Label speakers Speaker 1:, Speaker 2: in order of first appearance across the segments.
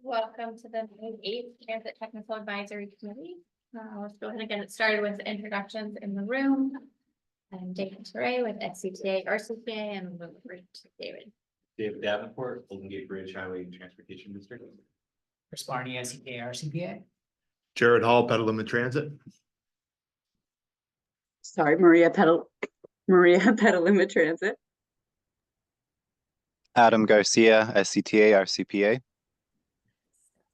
Speaker 1: Welcome to the May 8th Transit Technical Advisory Committee. Let's go ahead and get it started with introductions in the room. I'm David Teray with SCTA, RCPA, and we'll move to David.
Speaker 2: David Davenport, Golden Gate Bridge Highway Transportation District.
Speaker 3: Chris Barney, SCTA, RCPA.
Speaker 4: Jared Hall, Petaluma Transit.
Speaker 5: Sorry, Maria Petaluma Transit.
Speaker 6: Adam Garcia, SCTA, RCPA.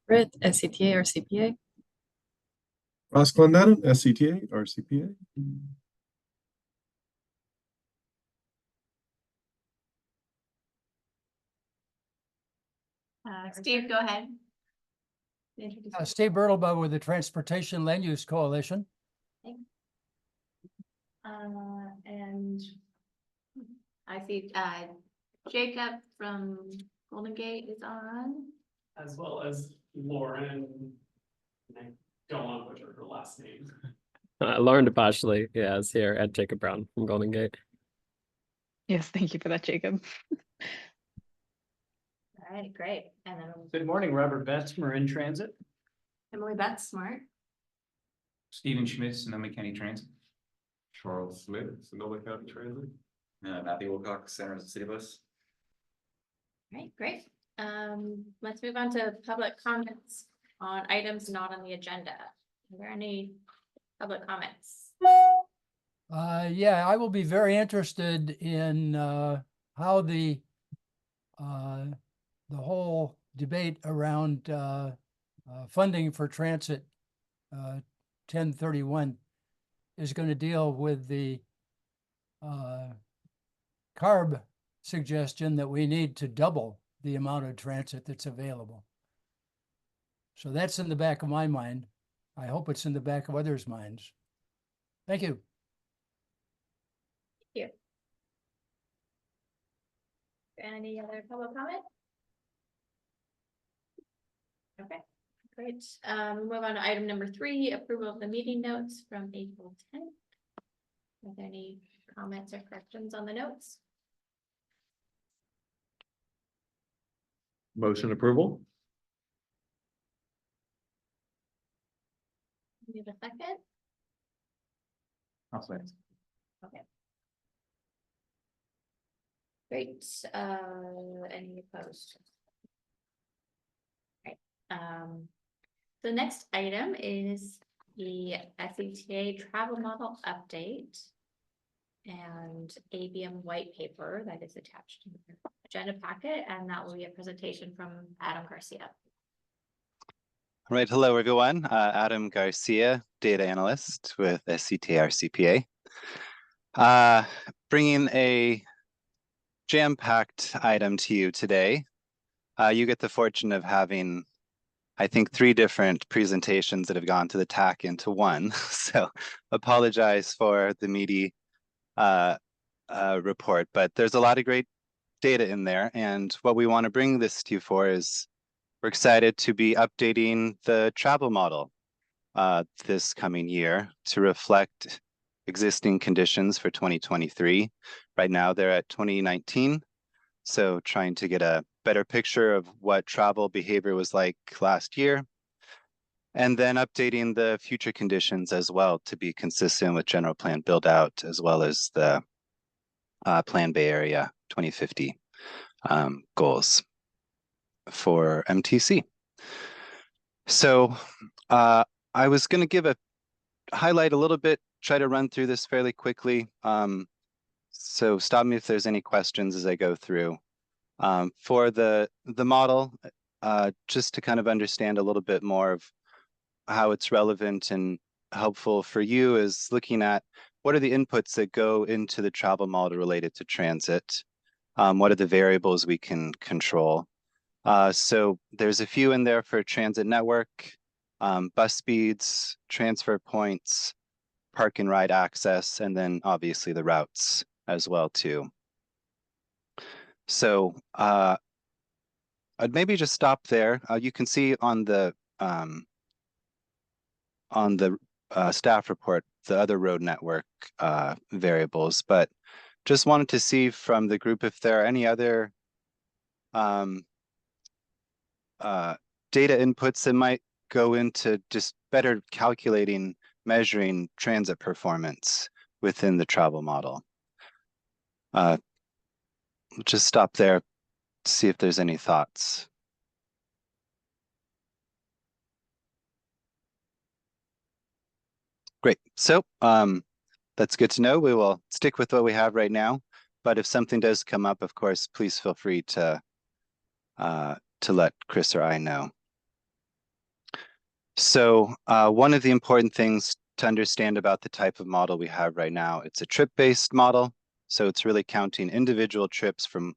Speaker 7: Britt, SCTA, RCPA.
Speaker 4: Ross Clendon, SCTA, RCPA.
Speaker 1: Steve, go ahead. Introduce yourself.
Speaker 3: Steve Bertelbaugh with the Transportation Land Use Coalition.
Speaker 1: And I see Jacob from Golden Gate is on.
Speaker 8: As well as Lauren, and I don't want to butcher her last name.
Speaker 9: Lauren DePashley, yeah, is here at Jacob Brown from Golden Gate.
Speaker 7: Yes, thank you for that, Jacob.
Speaker 1: All right, great. And then
Speaker 3: Good morning, Robert Betts, Marin Transit.
Speaker 1: Emily Betts, Smart.
Speaker 2: Stephen Schmidt, Sonoma County Transit.
Speaker 4: Charles Smith, Sonoma County Transit.
Speaker 2: Matthew Wilcox, Center of the City Bus.
Speaker 1: All right, great. Let's move on to public comments on items not on the agenda. Are there any public comments?
Speaker 3: Yeah, I will be very interested in how the whole debate around funding for transit 1031 is going to deal with the CARB suggestion that we need to double the amount of transit that's available. So that's in the back of my mind. I hope it's in the back of others' minds. Thank you.
Speaker 1: Thank you. Any other public comment? Okay, great. Move on to item number 3, approval of the meeting notes from April 10th. Are there any comments or corrections on the notes?
Speaker 4: Motion approval.
Speaker 1: We have a second?
Speaker 2: I'll say.
Speaker 1: Okay. Great. Any opposed? Right. The next item is the SCTA travel model update and ABM white paper that is attached to the agenda packet, and that will be a presentation from Adam Garcia.
Speaker 6: All right, hello everyone. Adam Garcia, data analyst with SCTA RCPA. Bringing a jam-packed item to you today. You get the fortune of having, I think, 3 different presentations that have gone to the TAC into one. So apologize for the meaty report, but there's a lot of great data in there. And what we want to bring this to you for is we're excited to be updating the travel model this coming year to reflect existing conditions for 2023. Right now they're at 2019. So trying to get a better picture of what travel behavior was like last year. And then updating the future conditions as well to be consistent with general plan build out, as well as the Plan Bay Area 2050 goals for MTC. So I was going to give a highlight a little bit, try to run through this fairly quickly. So stop me if there's any questions as I go through. For the model, just to kind of understand a little bit more of how it's relevant and helpful for you is looking at what are the inputs that go into the travel model related to transit? What are the variables we can control? So there's a few in there for transit network, bus speeds, transfer points, park and ride access, and then obviously the routes as well too. So I'd maybe just stop there. You can see on the staff report the other road network variables, but just wanted to see from the group if there are any other data inputs that might go into just better calculating, measuring transit performance within the travel model. We'll just stop there, see if there's any thoughts. Great. So that's good to know. We will stick with what we have right now. But if something does come up, of course, please feel free to let Chris or I know. So one of the important things to understand about the type of model we have right now, it's a trip-based model. So it's really counting individual trips from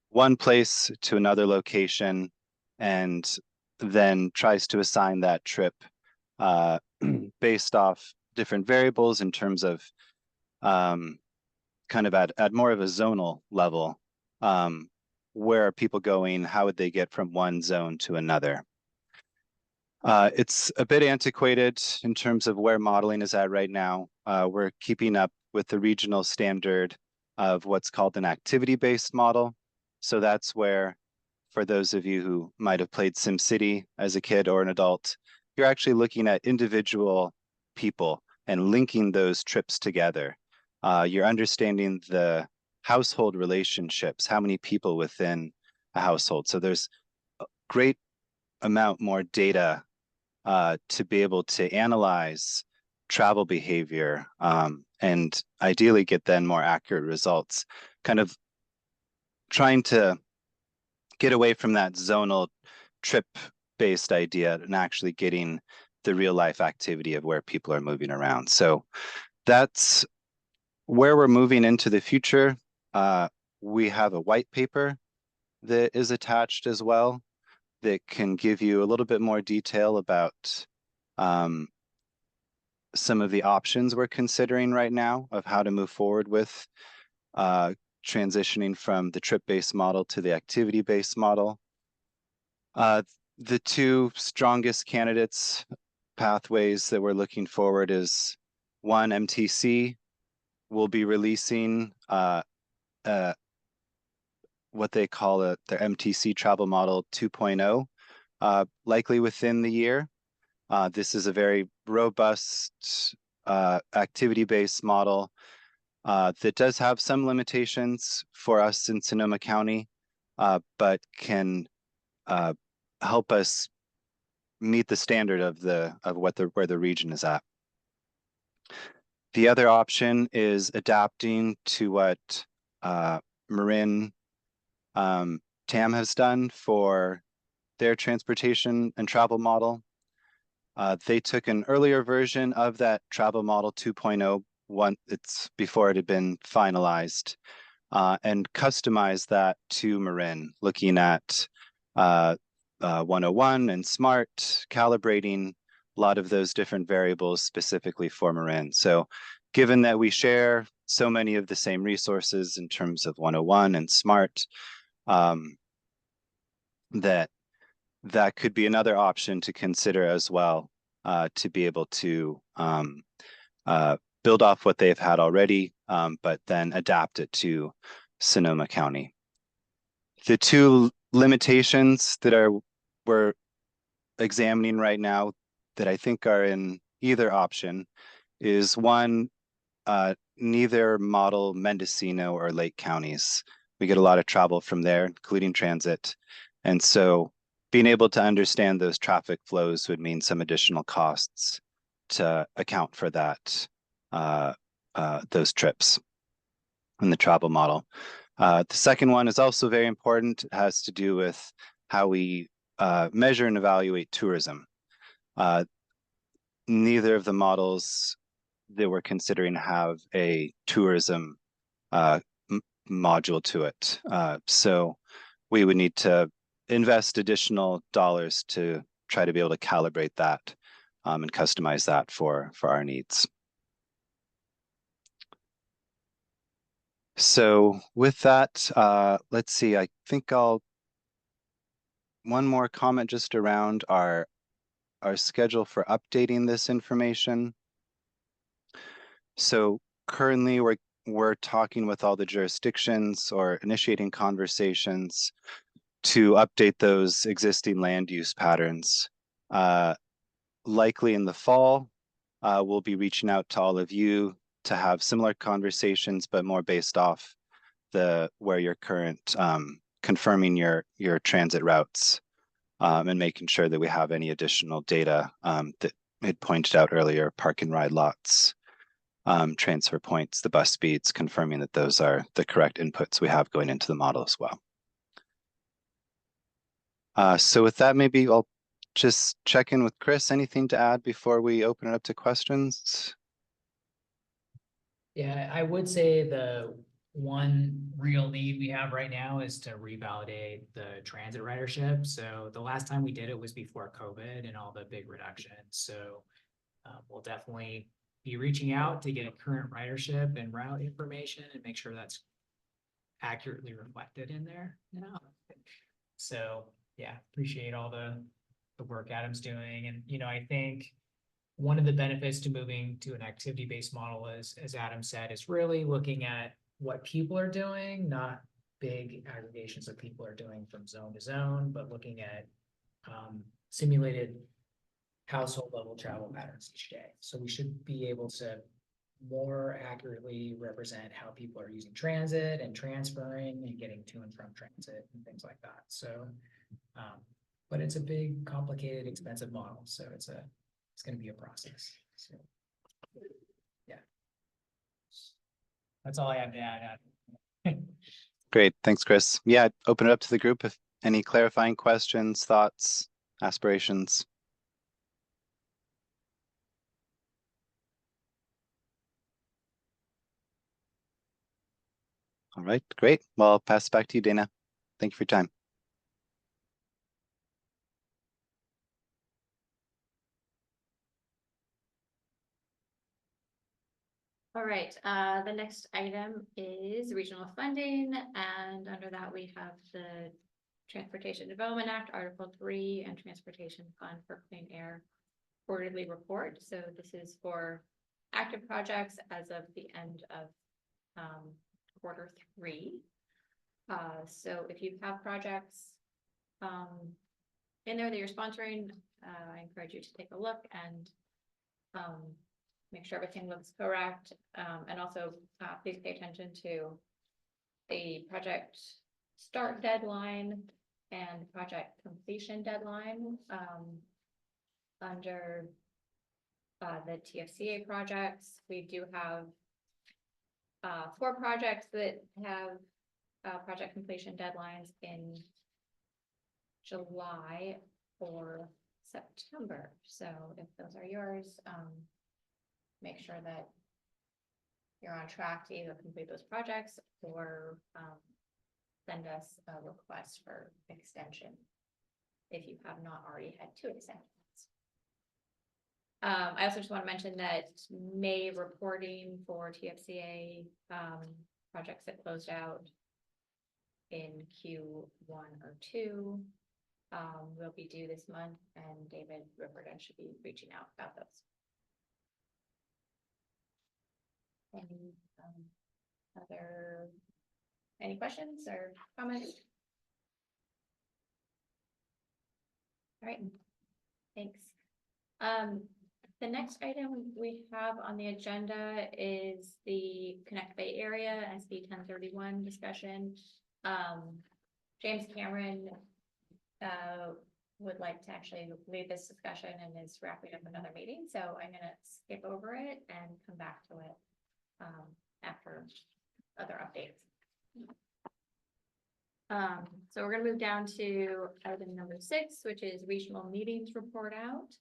Speaker 6: one place to another location and then tries to assign that trip based off different variables in terms of kind of at more of a zonal level. Where are people going? How would they get from one zone to another? It's a bit antiquated in terms of where modeling is at right now. We're keeping up with the regional standard of what's called an activity-based model. So that's where, for those of you who might have played SimCity as a kid or an adult, you're actually looking at individual people and linking those trips together. You're understanding the household relationships, how many people within a household. So there's a great amount more data to be able to analyze travel behavior and ideally get then more accurate results. Kind of trying to get away from that zonal trip-based idea and actually getting the real life activity of where people are moving around. So that's where we're moving into the future. We have a white paper that is attached as well that can give you a little bit more detail about some of the options we're considering right now of how to move forward with transitioning from the trip-based model to the activity-based model. The two strongest candidates pathways that we're looking forward is one, MTC will be releasing what they call their MTC travel model 2.0, likely within the year. This is a very robust activity-based model that does have some limitations for us in Sonoma County, but can help us meet the standard of where the region is at. The other option is adapting to what Marin TAM has done for their transportation and travel model. They took an earlier version of that travel model 2.0, it's before it had been finalized, and customized that to Marin, looking at 101 and SMART, calibrating a lot of those different variables specifically for Marin. So given that we share so many of the same resources in terms of 101 and SMART, that could be another option to consider as well, to be able to build off what they've had already, but then adapt it to Sonoma County. The two limitations that we're examining right now that I think are in either option is one, neither model Mendocino or Lake counties. We get a lot of travel from there, including transit. And so being able to understand those traffic flows would mean some additional costs to account for that, those trips in the travel model. The second one is also very important. It has to do with how we measure and evaluate tourism. Neither of the models that we're considering have a tourism module to it. So we would need to invest additional dollars to try to be able to calibrate that and customize that for our needs. So with that, let's see, I think one more comment just around our schedule for updating this information. So currently we're talking with all the jurisdictions or initiating conversations to update those existing land use patterns. Likely in the fall, we'll be reaching out to all of you to have similar conversations, but more based off where you're current, confirming your transit routes, and making sure that we have any additional data that had pointed out earlier, park and ride lots, transfer points, the bus speeds, confirming that those are the correct inputs we have going into the model as well. So with that, maybe I'll just check in with Chris. Anything to add before we open it up to questions?
Speaker 10: Yeah, I would say the one real need we have right now is to revalidate the transit ridership. So the last time we did it was before COVID and all the big reductions. So we'll definitely be reaching out to get a current ridership and route information and make sure that's accurately reflected in there. So yeah, appreciate all the work Adam's doing. And, you know, I think one of the benefits to moving to an activity-based model is, as Adam said, is really looking at what people are doing, not big aggregations of people are doing from zone to zone, but looking at simulated household level travel patterns each day. So we should be able to more accurately represent how people are using transit and transferring and getting to and from transit and things like that. So, but it's a big, complicated, expensive model. So it's going to be a process. So, yeah, that's all I have to add.
Speaker 6: Great, thanks, Chris. Yeah, open it up to the group if any clarifying questions, thoughts, aspirations. All right, great. Well, I'll pass it back to you, Dana. Thank you for your time.
Speaker 1: All right, the next item is regional funding, and under that we have the Transportation Development Act, Article 3, and Transportation Fund for Clean Air quarterly report. So this is for active projects as of the end of quarter 3. So if you have projects in there that you're sponsoring, I encourage you to take a look and make sure everything looks correct. And also please pay attention to the project start deadline and project completion deadline under the TFCA projects. We do have 4 projects that have project completion deadlines in July or September. So if those are yours, make sure that you're on track to either complete those projects or send us a request for extension if you have not already had 2 extensions. I also just want to mention that May reporting for TFCA projects that closed out in Q1 or 2 will be due this month, and David Riverdon should be reaching out about those. Any questions or comments? All right, thanks. The next item we have on the agenda is the Connect Bay Area SB 1031 discussion. James Cameron would like to actually lead this discussion and is wrapping up another meeting, so I'm going to skip over it and come back to it after other updates. So we're going to move down to item number 6, which is regional meetings report out.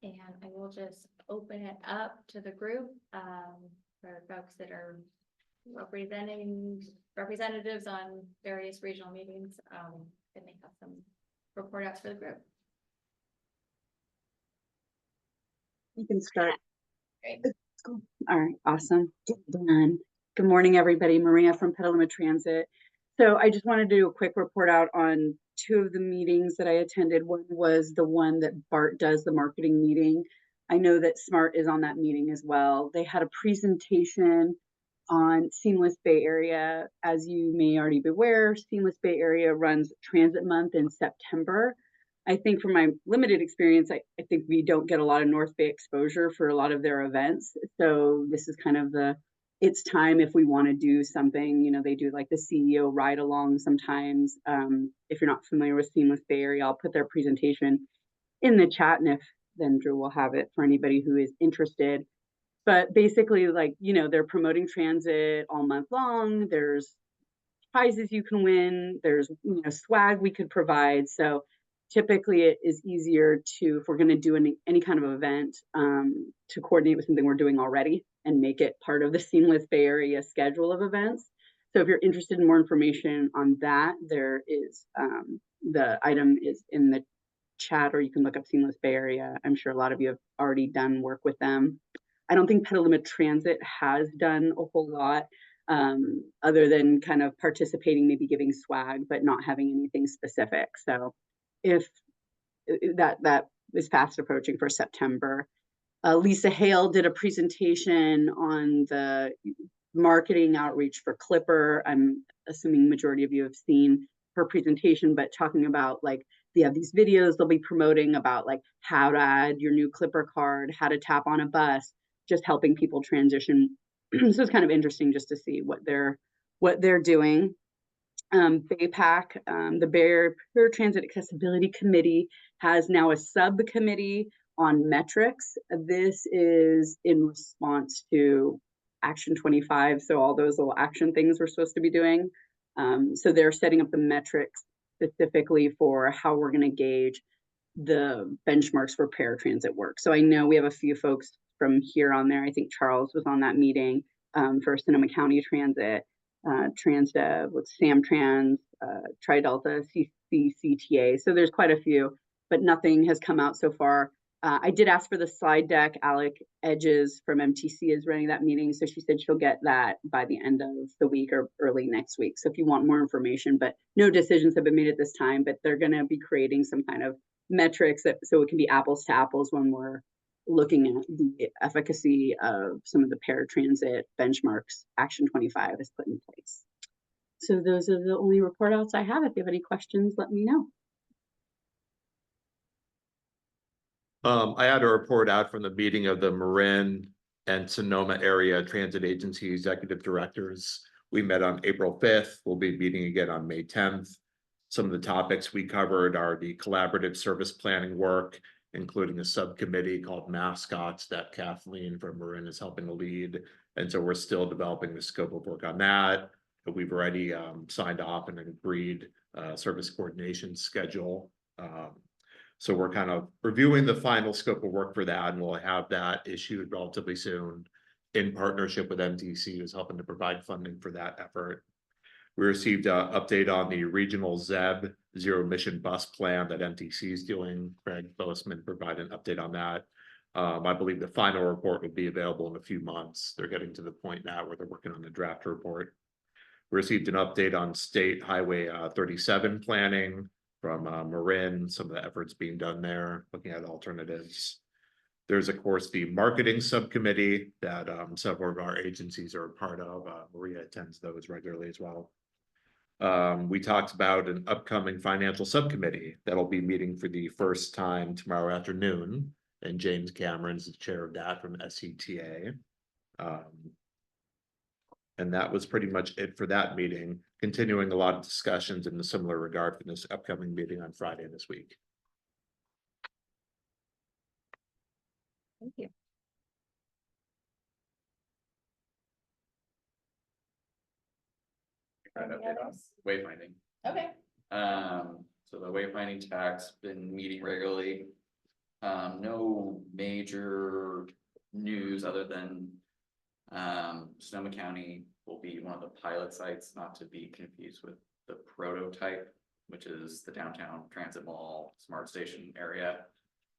Speaker 1: And I will just open it up to the group for folks that are representatives on various regional meetings. And they have some report outs for the group.
Speaker 5: You can start.
Speaker 1: Great.
Speaker 5: Cool. All right, awesome. Done. Good morning, everybody. Maria from Petaluma Transit. So I just want to do a quick report out on 2 of the meetings that I attended. One was the one that Bart does, the marketing meeting. I know that Smart is on that meeting as well. They had a presentation on Seamless Bay Area. As you may already be aware, Seamless Bay Area runs Transit Month in September. I think from my limited experience, I think we don't get a lot of North Bay exposure for a lot of their events. So this is kind of it's time if we want to do something. You know, they do like the CEO ride along sometimes. If you're not familiar with Seamless Bay Area, I'll put their presentation in the chat, and if then Drew will have it for anybody who is interested. But basically, like, you know, they're promoting transit all month long. There's prizes you can win. There's, you know, swag we could provide. So typically it is easier to, if we're going to do any kind of event, to coordinate with something we're doing already and make it part of the Seamless Bay Area schedule of events. So if you're interested in more information on that, there is, the item is in the chat, or you can look up Seamless Bay Area. I'm sure a lot of you have already done work with them. I don't think Petaluma Transit has done a whole lot, other than kind of participating, maybe giving swag, but not having anything specific. So if that is fast approaching for September. Lisa Hale did a presentation on the marketing outreach for Clipper. I'm assuming majority of you have seen her presentation, but talking about like, they have these videos they'll be promoting about like how to add your new Clipper card, how to tap on a bus, just helping people transition. So it's kind of interesting just to see what they're doing. BayPAC, the Bay Area Transit Accessibility Committee, has now a subcommittee on metrics. This is in response to Action 25. So all those little action things we're supposed to be doing. So they're setting up the metrics specifically for how we're going to gauge the benchmarks for paratransit work. So I know we have a few folks from here on there. I think Charles was on that meeting for Sonoma County Transit, Transdev with Samtrans, Tri-Delta, CTA. So there's quite a few, but nothing has come out so far. I did ask for the slide deck. Alec Edges from MTC is running that meeting. So she said she'll get that by the end of the week or early next week. So if you want more information, but no decisions have been made at this time, but they're going to be creating some kind of metrics so it can be apples to apples when we're looking at the efficacy of some of the paratransit benchmarks Action 25 is put in place. So those are the only report outs I have. If you have any questions, let me know.
Speaker 4: I had a report out from the meeting of the Marin and Sonoma Area Transit Agency Executive Directors. We met on April 5th. We'll be meeting again on May 10th. Some of the topics we covered are the collaborative service planning work, including a subcommittee called Mascots that Kathleen from Marin is helping to lead. And so we're still developing the scope of work on that. But we've already signed off and agreed service coordination schedule. So we're kind of reviewing the final scope of work for that, and we'll have that issued relatively soon in partnership with MTC, who's helping to provide funding for that effort. We received an update on the regional ZEB zero emission bus plan that MTC is doing. Craig Boasman provided an update on that. I believe the final report will be available in a few months. They're getting to the point now where they're working on the draft report. We received an update on State Highway 37 planning from Marin, some of the efforts being done there, looking at alternatives. There's, of course, the marketing subcommittee that several of our agencies are a part of. Maria attends those regularly as well. We talked about an upcoming financial subcommittee that'll be meeting for the first time tomorrow afternoon, and James Cameron is the chair of that from SCTA. And that was pretty much it for that meeting, continuing a lot of discussions in a similar regard for this upcoming meeting on Friday this week.
Speaker 1: Thank you.
Speaker 11: Kind of update on wayfinding.
Speaker 1: Okay.
Speaker 11: So the wayfinding TAC's been meeting regularly. No major news other than Sonoma County will be one of the pilot sites, not to be confused with the prototype, which is the downtown transit mall smart station area.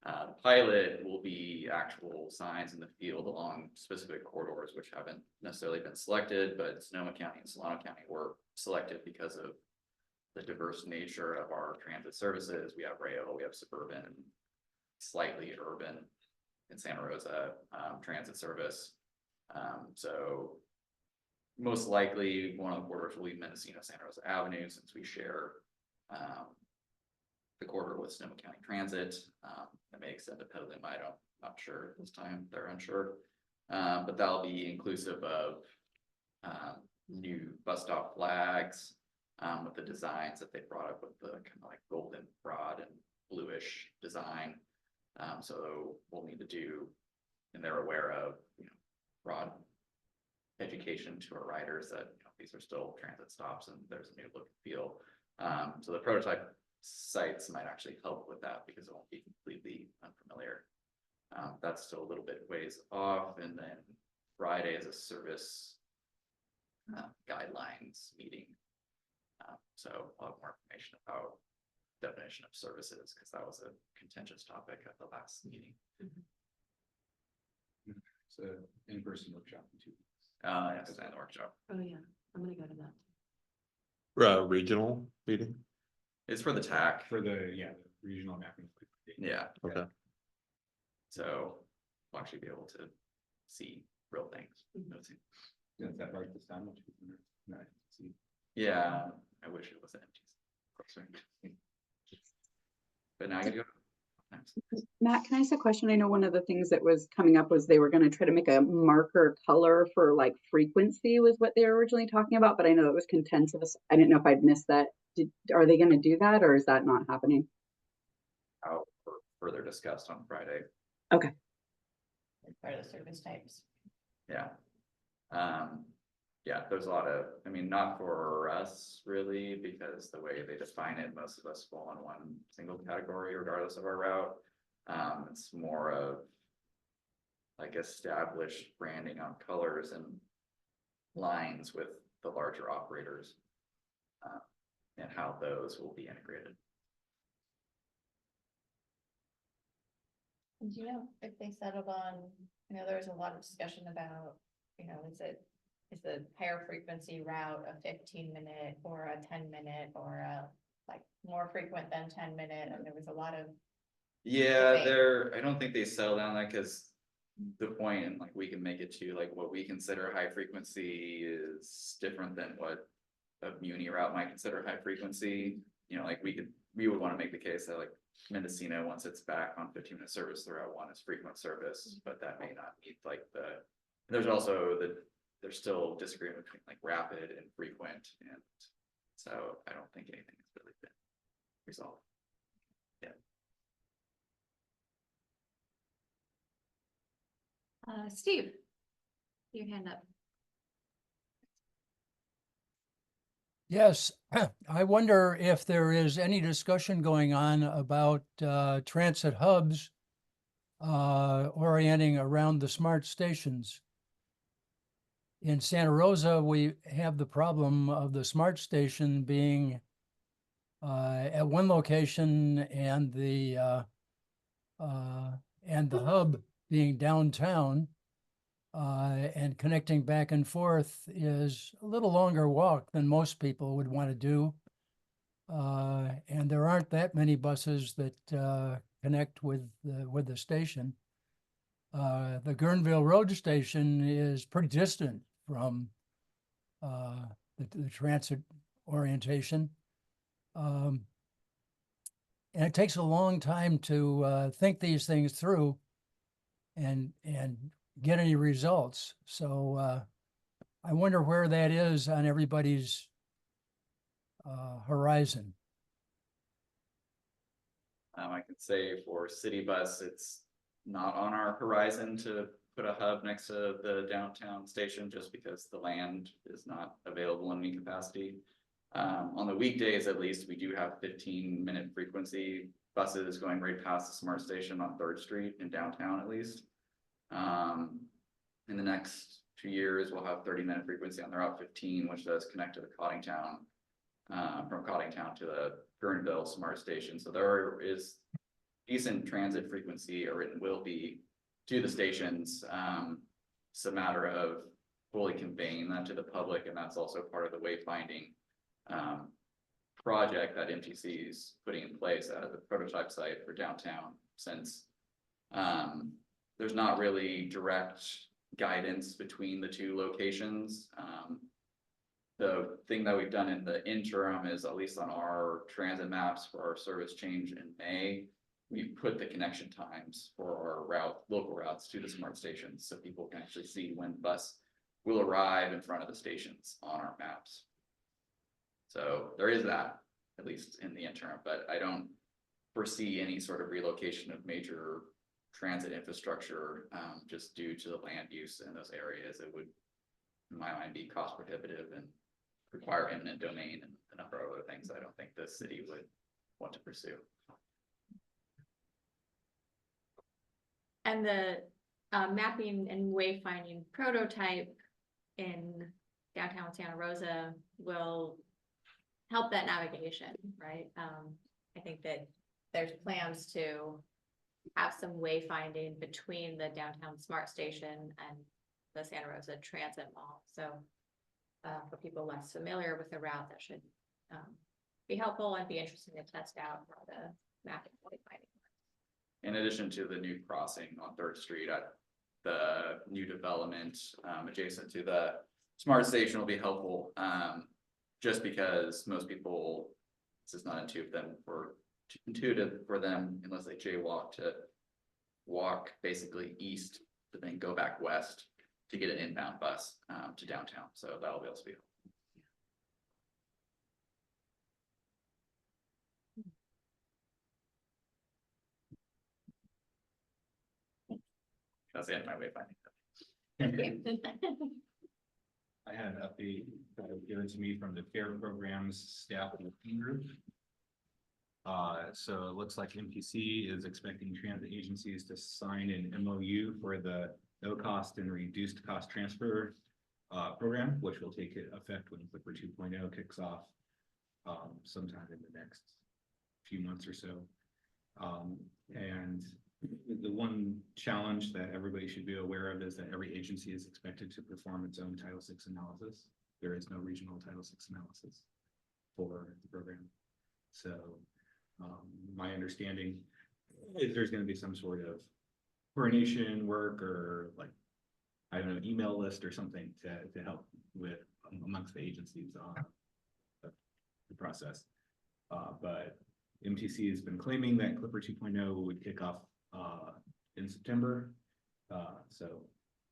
Speaker 11: The pilot will be actual signs in the field along specific corridors, which haven't necessarily been selected, but Sonoma County and Solano County were selected because of the diverse nature of our transit services. We have rail, we have suburban, slightly urban in Santa Rosa transit service. So most likely, one of the corridors will be Mendocino Santa Rosa Avenue, since we share the corridor with Sonoma County Transit. That may extend to Petaluma, not sure at this time, they're unsure. But that'll be inclusive of new bus stop flags with the designs that they brought up with the kind of like golden rod and bluish design. So we'll need to do, and they're aware of, broad education to our riders that these are still transit stops and there's a new look and feel. So the prototype sites might actually help with that because it won't be completely unfamiliar. That's still a little bit ways off, and then Friday is a service guidelines meeting. So I'll have more information about definition of services, because that was a contentious topic at the last meeting.
Speaker 2: It's a in-person workshop in 2 weeks.
Speaker 11: Yes, and the workshop.
Speaker 7: Oh, yeah, I'm gonna go to that.
Speaker 4: Regional meeting?
Speaker 11: It's for the TAC.
Speaker 2: For the, the regional mapping.
Speaker 11: Yeah.
Speaker 4: Okay.
Speaker 11: So we'll actually be able to see real things.
Speaker 2: Is that right this time? No, see.
Speaker 11: Yeah, I wish it was empty. Closer. But now you go.
Speaker 5: Matt, can I ask a question? I know one of the things that was coming up was they were going to try to make a marker color for like frequency was what they were originally talking about, but I know it was contentious. I didn't know if I'd missed that. Are they going to do that, or is that not happening?
Speaker 11: Out for further discussed on Friday.
Speaker 5: Okay.
Speaker 1: Part of the service types.
Speaker 11: Yeah. Yeah, there's a lot of, I mean, not for us really, because the way they define it, most of us fall in one single category regardless of our route. It's more of like established branding on colors and lines with the larger operators, and how those will be integrated.
Speaker 1: Do you know if they settled on, there was a lot of discussion about, is the higher frequency route a 15-minute or a 10-minute or a like more frequent than 10-minute? And there was a lot of.
Speaker 11: Yeah,
Speaker 1: debate.
Speaker 11: I don't think they settled on that, because the point, and like we can make it to like what we consider high frequency is different than what a muni route might consider high frequency. Like we would want to make the case that like Mendocino, once it's back on 15-minute service, the route 1 is frequent service, but that may not meet like there's also there's still disagreement between like rapid and frequent, and so I don't think anything has really been resolved.
Speaker 1: Steve, your hand up.
Speaker 3: Yes, I wonder if there is any discussion going on about transit hubs orienting around the smart stations. In Santa Rosa, we have the problem of the smart station being at one location and the hub being downtown, and connecting back and forth is a little longer walk than most people would want to do. And there aren't that many buses that connect with the station. The Guerneville Road Station is pretty distant from the transit orientation. And it takes a long time to think these things through and get any results. So I wonder where that is on everybody's horizon.
Speaker 11: I can say for city bus, it's not on our horizon to put a hub next to the downtown station, just because the land is not available in any capacity. On the weekdays, at least, we do have 15-minute frequency buses going right past the smart station on 3rd Street in downtown, at least. In the next 2 years, we'll have 30-minute frequency on the Route 15, which does connect to the Coddingtown, from Coddingtown to the Guerneville Smart Station. So there is decent transit frequency, or it will be, to the stations. It's a matter of fully conveying that to the public, and that's also part of the wayfinding project that MTC is putting in place at the prototype site for downtown, since there's not really direct guidance between the two locations. The thing that we've done in the interim is, at least on our transit maps for our service change in May, we've put the connection times for our local routes to the smart stations, so people can actually see when bus will arrive in front of the stations on our maps. So there is that, at least in the interim, but I don't foresee any sort of relocation of major transit infrastructure, just due to the land use in those areas. It would, in my mind, be cost prohibitive and require eminent domain and a number of other things I don't think the city would want to pursue.
Speaker 1: And the mapping and wayfinding prototype in downtown Santa Rosa will help that navigation, right? I think that there's plans to have some wayfinding between the downtown smart station and the Santa Rosa Transit Mall. So for people less familiar with the route, that should be helpful and be interesting to test out for the mapping and wayfinding.
Speaker 11: In addition to the new crossing on 3rd Street at the new development adjacent to the smart station will be helpful. Just because most people, this is not intuitive for them unless they jaywalk, to walk basically east to then go back west to get an inbound bus to downtown. So that'll be also be helpful. That's the end of my wayfinding.
Speaker 2: I had an update that was given to me from the CARE programs staff and working group. So it looks like MPC is expecting transit agencies to sign an MOU for the no cost and reduced cost transfer program, which will take effect when Clipper 2.0 kicks off sometime in the next few months or so. And the one challenge that everybody should be aware of is that every agency is expected to perform its own Title VI analysis. There is no regional Title VI analysis for the program. So my understanding is there's going to be some sort of coordination work or, like, I don't know, email list or something to help with amongst the agencies on the process. But MTC has been claiming that Clipper 2.0 would kick off in September. So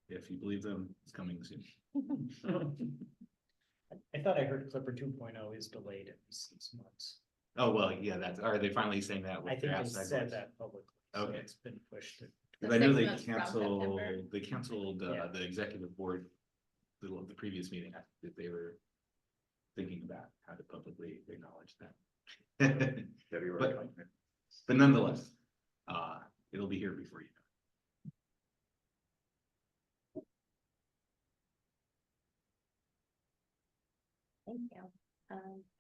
Speaker 2: if you believe them, it's coming soon.
Speaker 10: I thought I heard Clipper 2.0 is delayed at least 6 months.
Speaker 2: Oh, well, yeah, are they finally saying that?
Speaker 10: I
Speaker 2: with
Speaker 10: think
Speaker 2: their
Speaker 10: they
Speaker 2: outside
Speaker 10: said
Speaker 2: voice?
Speaker 10: that publicly. So
Speaker 2: Okay.
Speaker 10: it's been pushed.
Speaker 2: Because I know
Speaker 1: 6
Speaker 2: they
Speaker 1: months from September.
Speaker 2: canceled
Speaker 10: Yeah.
Speaker 2: the executive board, the previous meeting, that they were thinking about how to publicly acknowledge that.
Speaker 11: February.
Speaker 2: But nonetheless, it'll be here before you know.
Speaker 1: Thank you.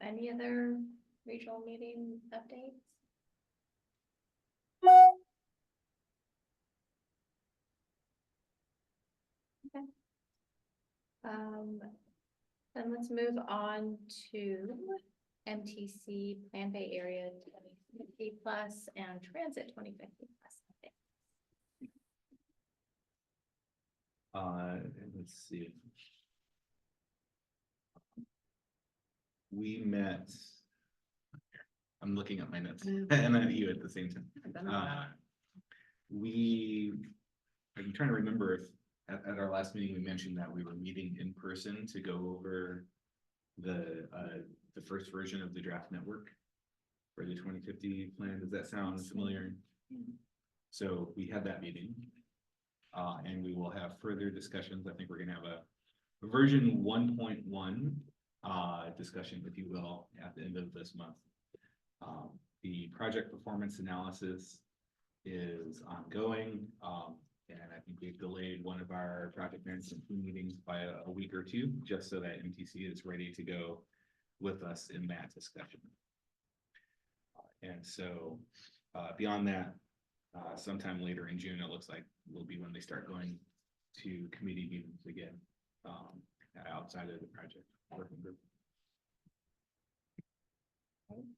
Speaker 1: Any other regional meeting updates? Okay. Then let's move on to MTC Plan Bay Area 2050 plus and Transit 2050 plus.
Speaker 2: Let's see. We met. I'm looking at my notes and at you at the same time. I'm trying to remember if at our last meeting we mentioned that we were meeting in person to go over the first version of the draft network for the 2050 plan. Does that sound familiar? So we had that meeting. And we will have further discussions. I think we're gonna have a version 1.1 discussion, if you will, at the end of this month. The project performance analysis is ongoing. And I think we've delayed one of our project management meetings by a week or two, just so that MTC is ready to go with us in that discussion. And so beyond that, sometime later in June, it looks like will be when they start going to committee meetings again, outside of the project working group.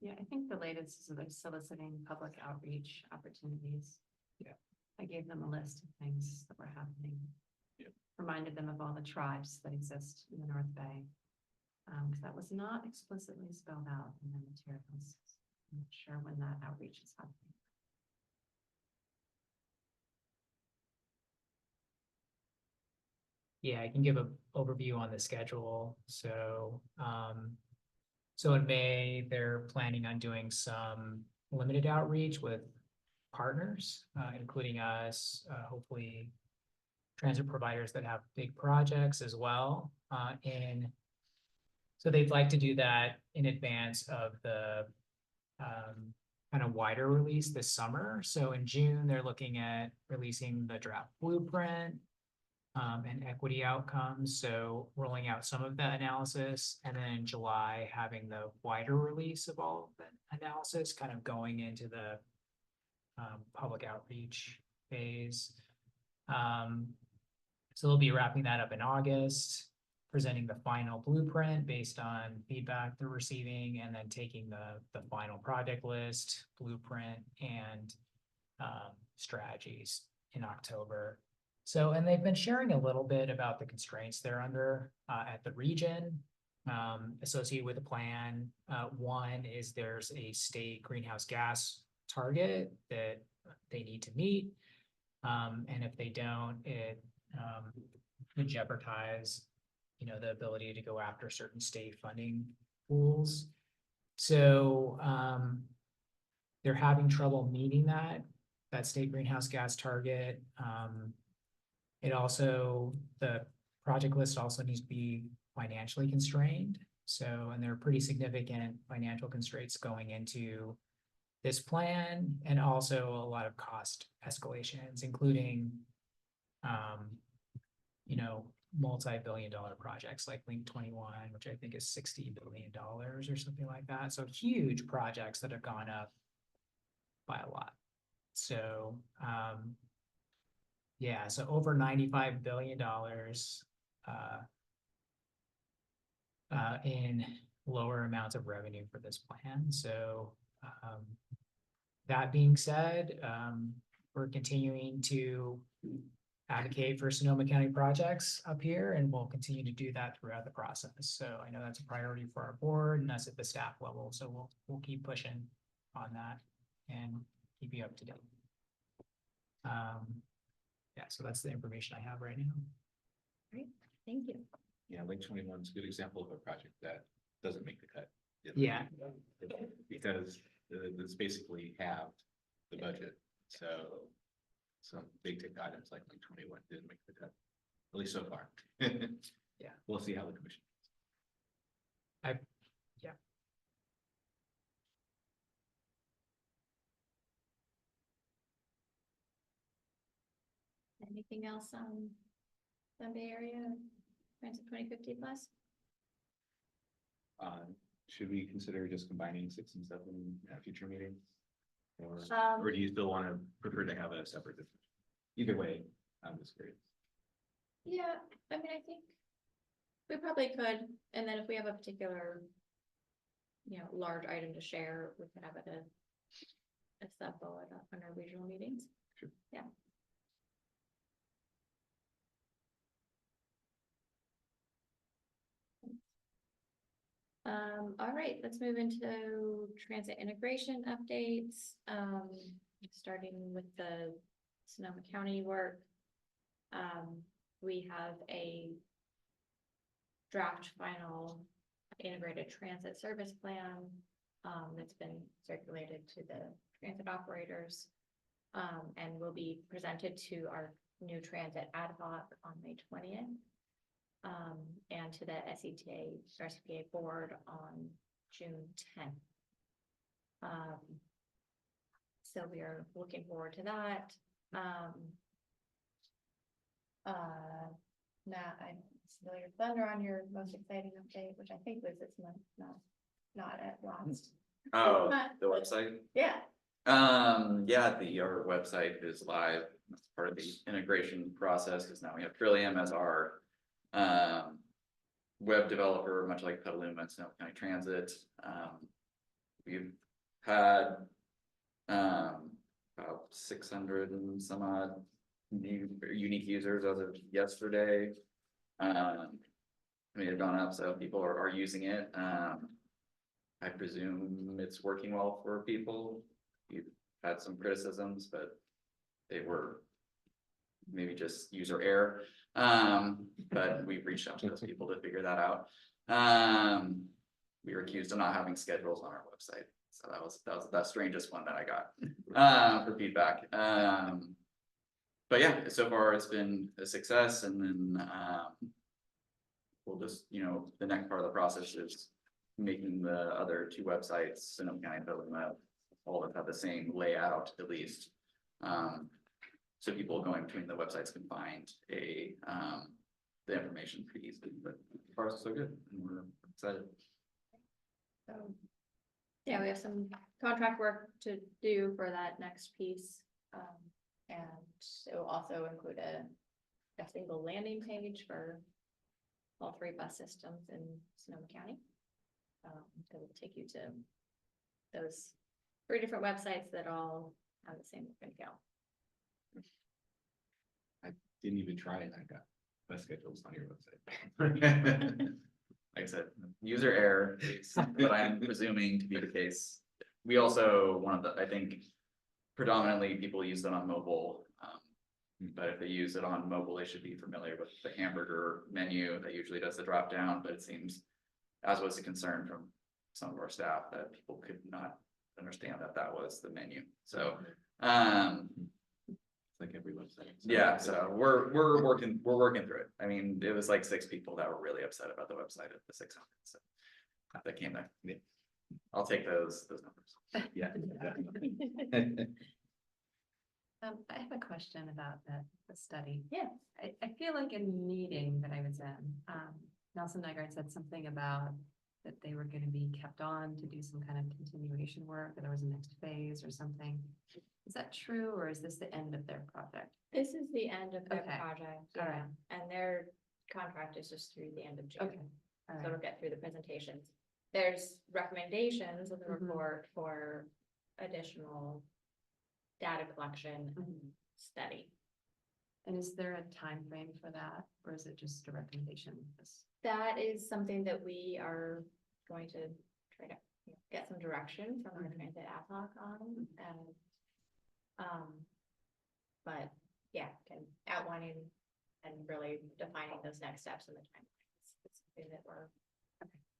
Speaker 7: Yeah, I think the latest is they're soliciting public outreach opportunities.
Speaker 2: Yeah.
Speaker 7: I gave them a list of things that were happening. reminded them of all the tribes that exist in the North Bay. 'Cause that was not explicitly spelled out in the materials. I'm not sure when that outreach is happening.
Speaker 10: Yeah, I can give an overview on the schedule. So in May, they're planning on doing some limited outreach with partners, including us, hopefully transit providers that have big projects as well. So they'd like to do that in advance of the kind of wider release this summer. So in June, they're looking at releasing the draft blueprint and equity outcomes. So rolling out some of that analysis, and then in July, having the wider release of all of the analysis, kind of going into the public outreach phase. So they'll be wrapping that up in August, presenting the final blueprint based on feedback they're receiving, and then taking the final project list, blueprint, and strategies in October. So, and they've been sharing a little bit about the constraints they're under at the region associated with the plan. One is there's a state greenhouse gas target that they need to meet. And if they don't, it could jeopardize, the ability to go after certain state funding pools. So they're having trouble meeting that state greenhouse gas target. The project list also needs to be financially constrained. So, and there are pretty significant financial constraints going into this plan, and also a lot of cost escalations, including, multi-billion-dollar projects like Link 21, which I think is $60 billion or something like that. So huge projects that have gone up by a lot. So, yeah, so over $95 billion in lower amounts of revenue for this plan. So that being said, we're continuing to advocate for Sonoma County projects up here, and we'll continue to do that throughout the process. So I know that's a priority for our board and us at the staff level. So we'll keep pushing on that and keep you up to date. Yeah, so that's the information I have right now.
Speaker 1: Great, thank you.
Speaker 2: Yeah, Lake 21 is a good example of a project that doesn't make the cut.
Speaker 10: Yeah.
Speaker 2: Because it's basically halved the budget, so some big ticket items like Lake 21 didn't make the cut, at least so far.
Speaker 10: Yeah.
Speaker 2: We'll see how the commission.
Speaker 1: Anything else on the Bay Area Transit 2050 plus?
Speaker 2: Should we consider just combining 6 and 7 at a future meeting? Or do you still want to prefer to have a separate discussion? Either way, I'm just curious.
Speaker 1: Yeah, I mean, I think we probably could, and then if we have a particular, large item to share, we could have it a sub bullet on our regional meetings.
Speaker 2: Sure.
Speaker 1: Yeah. All right, let's move into transit integration updates. Starting with the Sonoma County work. We have a draft final integrated transit service plan that's been circulated to the transit operators and will be presented to our new transit ad hoc on May 20th. And to the RCPA board on June 10th. So we are looking forward to that. Matt, I steal your thunder on your most exciting update, which I think was this month, not at last.
Speaker 11: Oh, the website?
Speaker 1: Yeah.
Speaker 11: Our website is live. That's part of the integration process, because now we have Trillium as our web developer, much like Petaluma and Sonoma County Transit. We've had about 600 and some odd new unique users as of yesterday. I mean, it's gone up, so people are using it. I presume it's working well for people. You've had some criticisms, but they were maybe just user error. But we've reached out to those people to figure that out. We were accused of not having schedules on our website. So that was the strangest one that I got for feedback. But yeah, so far it's been a success, and then we'll just, the next part of the process is making the other two websites, Sonoma County and Petaluma, all have the same layout at least. So people going between the websites can find the information pretty easily, but so far so good, and we're excited.
Speaker 1: So, yeah, we have some contract work to do for that next piece. And it will also include a single landing page for all 3 bus systems in Sonoma County. That will take you to those 3 different websites that all have the same look and feel.
Speaker 2: I didn't even try it. I got bus schedules on your website.
Speaker 11: Like I said, user error, but I'm presuming to be the case. We also, I think predominantly people use it on mobile. But if they use it on mobile, they should be familiar with the hamburger menu that usually does the drop down, but it seems, as was a concern from some of our staff, that people could not understand that that was the menu. So,
Speaker 2: Like every website.
Speaker 11: yeah, so we're working through it. I mean, it was like 6 people that were really upset about the website at the 600. So that came back. Yeah. I'll take those numbers.
Speaker 2: Yeah.
Speaker 7: I have a question about the study.
Speaker 1: Yeah.
Speaker 7: I feel like in a meeting that I was in, Nelson Nygaard said something about that they were going to be kept on to do some kind of continuation work, that there was a next phase or something. Is that true, or is this the end of their project?
Speaker 1: This is the end of their
Speaker 7: Okay.
Speaker 1: project,
Speaker 7: All
Speaker 1: yeah,
Speaker 7: right.
Speaker 1: and their contract is just through the end of June.
Speaker 7: Okay. All
Speaker 1: So
Speaker 7: right.
Speaker 1: it'll get through the presentations. There's recommendations of the
Speaker 7: Mhm.
Speaker 1: report for additional data collection and
Speaker 7: Mhm.
Speaker 1: study.
Speaker 7: And is there a time frame for that, or is it just a recommendation?
Speaker 1: That is something that we are going to try to get some direction from our transit ad hoc on, and but yeah, outlining and really defining those next steps in the timeline. It's something that we're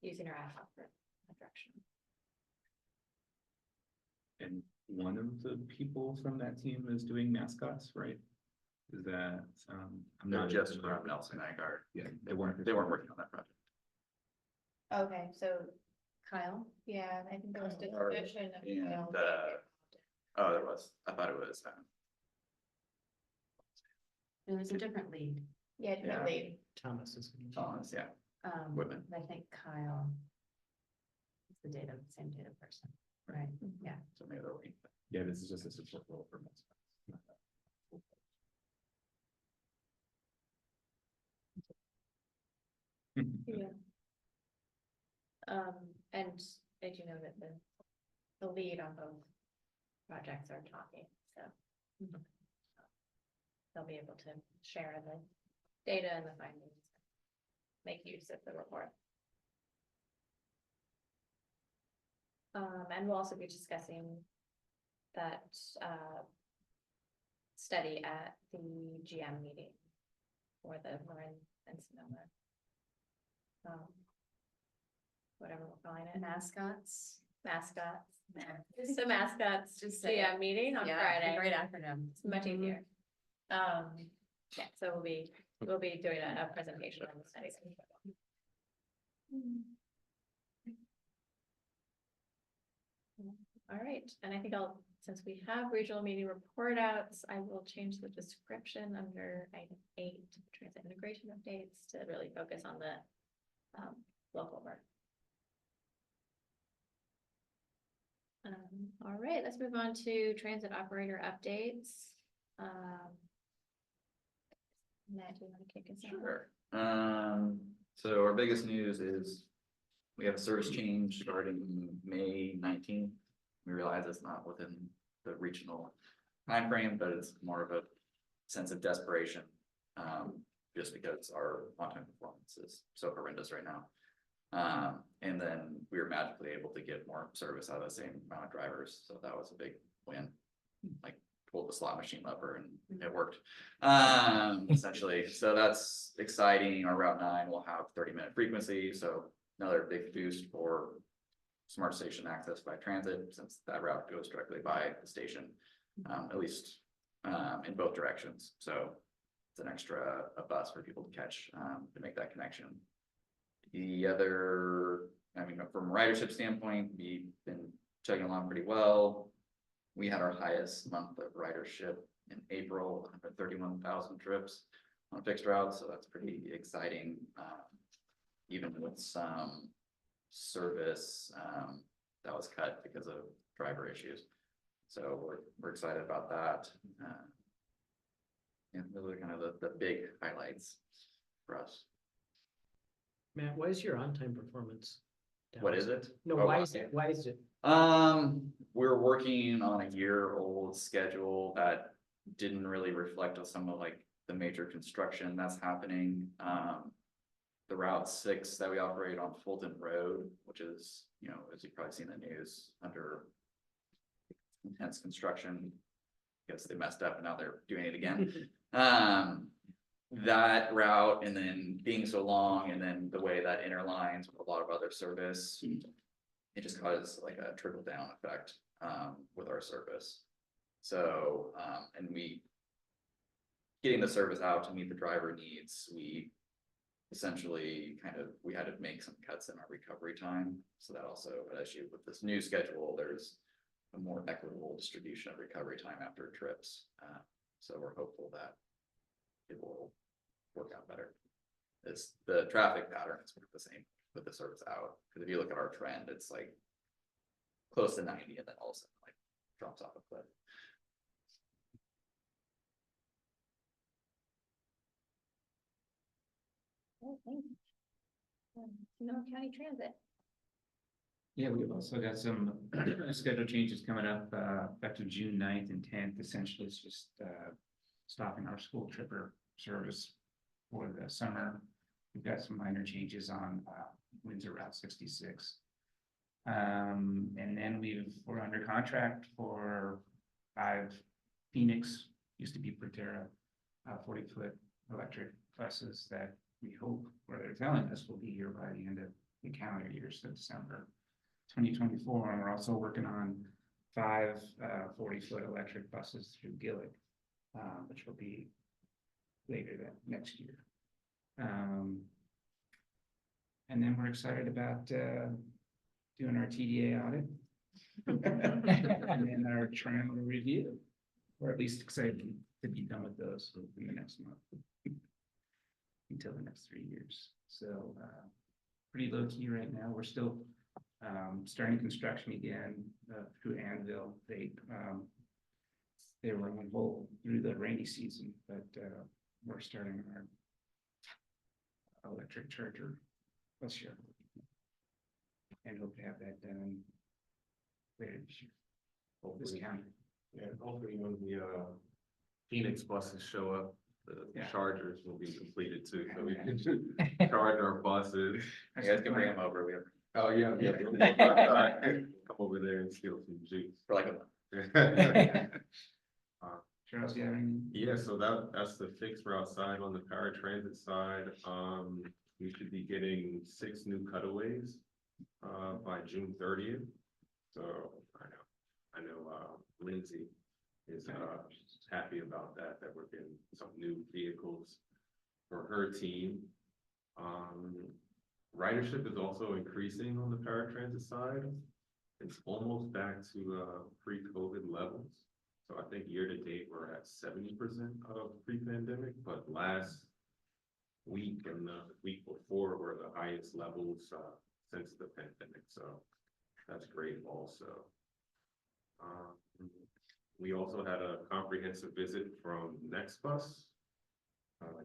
Speaker 1: using our ad hoc for that direction.
Speaker 2: And one of the people from that team is doing mascots, right? Is that, I'm
Speaker 11: Not
Speaker 2: not
Speaker 11: just from Nelson Nygaard.
Speaker 2: Yeah,
Speaker 11: They weren't working on that project.
Speaker 1: Okay, so Kyle, yeah, I think there was
Speaker 11: Kyle Hart
Speaker 1: discussion of
Speaker 11: and,
Speaker 1: Kyle.
Speaker 11: Oh, there was. I thought it was.
Speaker 7: And there's a different lead.
Speaker 1: Yeah, different
Speaker 11: Yeah.
Speaker 1: lead.
Speaker 10: Thomas is.
Speaker 11: Thomas, yeah. Woodman.
Speaker 7: I think Kyle is the same data person, right? Yeah.
Speaker 11: So maybe they're waiting.
Speaker 2: Yeah, this is just a support role for mascots.
Speaker 1: Yeah. And did you know that the lead on both projects are talking, so. They'll be able to share the data and the findings, make use of the report. And we'll also be discussing that, study at the GM meeting for the Marin and Sonoma. Whatever we're calling it, mascots. The mascots,
Speaker 7: Just say
Speaker 1: GM meeting on
Speaker 7: Yeah,
Speaker 1: Friday.
Speaker 7: great acronym.
Speaker 1: It's much easier. Yeah, so we'll be doing a presentation on the study. All right, and I think since we have regional meeting report outs, I will change the description under item 8, transit integration updates, to really focus on the local work. All right, let's move on to transit operator updates. Matt, do you want to kick us off?
Speaker 11: Sure. So our biggest news is we have a service change starting May 19th. We realize it's not within the regional timeframe, but it's more of a sense of desperation. Just because our on-time performance is so horrendous right now. And then we were magically able to get more service out of the same amount of drivers, so that was a big win. Like pulled the slot machine lever and it worked. Essentially, so that's exciting. Our Route 9 will have 30-minute frequency, so another big boost for smart station access by transit, since that route goes directly by the station, at least in both directions. So it's an extra bus for people to catch to make that connection. The other, I mean, from a ridership standpoint, we've been chugging along pretty well. We had our highest month of ridership in April, 131,000 trips on fixed routes, so that's pretty exciting. Even with some service that was cut because of driver issues. So we're excited about that. And those are kind of the big highlights for us.
Speaker 12: Matt, why is your on-time performance down?
Speaker 11: What is it?
Speaker 12: No,
Speaker 11: Oh,
Speaker 12: why
Speaker 11: wow.
Speaker 12: is it, why is it?
Speaker 11: We're working on a year-old schedule that didn't really reflect on some of like the major construction that's happening. The Route 6 that we operate on Fulton Road, which is, you know, as you've probably seen in the news, under intense construction. I guess they messed up and now they're doing it again. That route, and then being so long, and then the way that interlines with a lot of other service, it just causes like a trickle down effect with our service. So, and we getting the service out to meet the driver needs, we essentially we had to make some cuts in our recovery time. So that also an issue with this new schedule, there's a more equitable distribution of recovery time after trips. So we're hopeful that it will work out better. It's the traffic pattern is the same with the service out. Because if you look at our trend, it's like close to 90 and then all of a sudden like drops off a cliff.
Speaker 1: Oh, thanks. Sonoma County Transit.
Speaker 2: Yeah, we've also got some schedule changes coming up, effective June 9th and 10th. Essentially, it's just stopping our school tripper service for the summer. We've got some minor changes on Windsor Route 66. And then we're under contract for 5 Phoenix, used to be Proterra, 40-foot electric buses that we hope, or they're telling us, will be here by the end of the calendar year, so December 2024. And we're also working on 5 40-foot electric buses through Gillig, which will be later that next year. And then we're excited about doing our TDA audit and then our trial review, or at least excited to be done with those in the next month until the next 3 years. So pretty low key right now. We're still starting construction again through Anvil. They were on hold through the rainy season, but we're starting our electric charger this year and hope to have that done later this year. This county.
Speaker 13: Yeah, hopefully when the Phoenix buses show up, the chargers will be completed too, so we can charge our buses.
Speaker 11: You guys can bring them over. We have
Speaker 13: Oh, yeah. Come over there and steal some juice.
Speaker 11: for like a month.
Speaker 2: Charles, you have anything?
Speaker 13: Yeah, so that's the fixed route side. On the paratransit side, we should be getting 6 new cutaways by June 30th. So I know Lindsay is happy about that we're getting some new vehicles for her team. Ridership is also increasing on the paratransit side. It's almost back to pre-COVID levels. So I think year to date, we're at 70% of pre-pandemic, but last week and the week before were the highest levels since the pandemic. So that's great also. We also had a comprehensive visit from NextBus,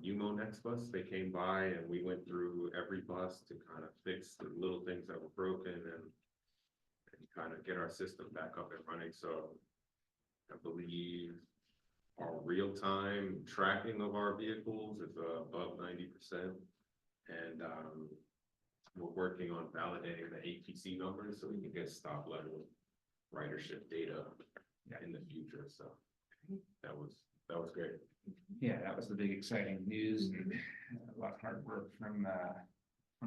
Speaker 13: UMO NextBus. They came by and we went through every bus to kind of fix the little things that were broken and kind of get our system back up and running. So I believe our real-time tracking of our vehicles is above 90%. And we're working on validating the APC numbers so we can get stop level ridership data in the future. So that was great.
Speaker 2: Yeah, that was the big exciting news and a lot of hard work from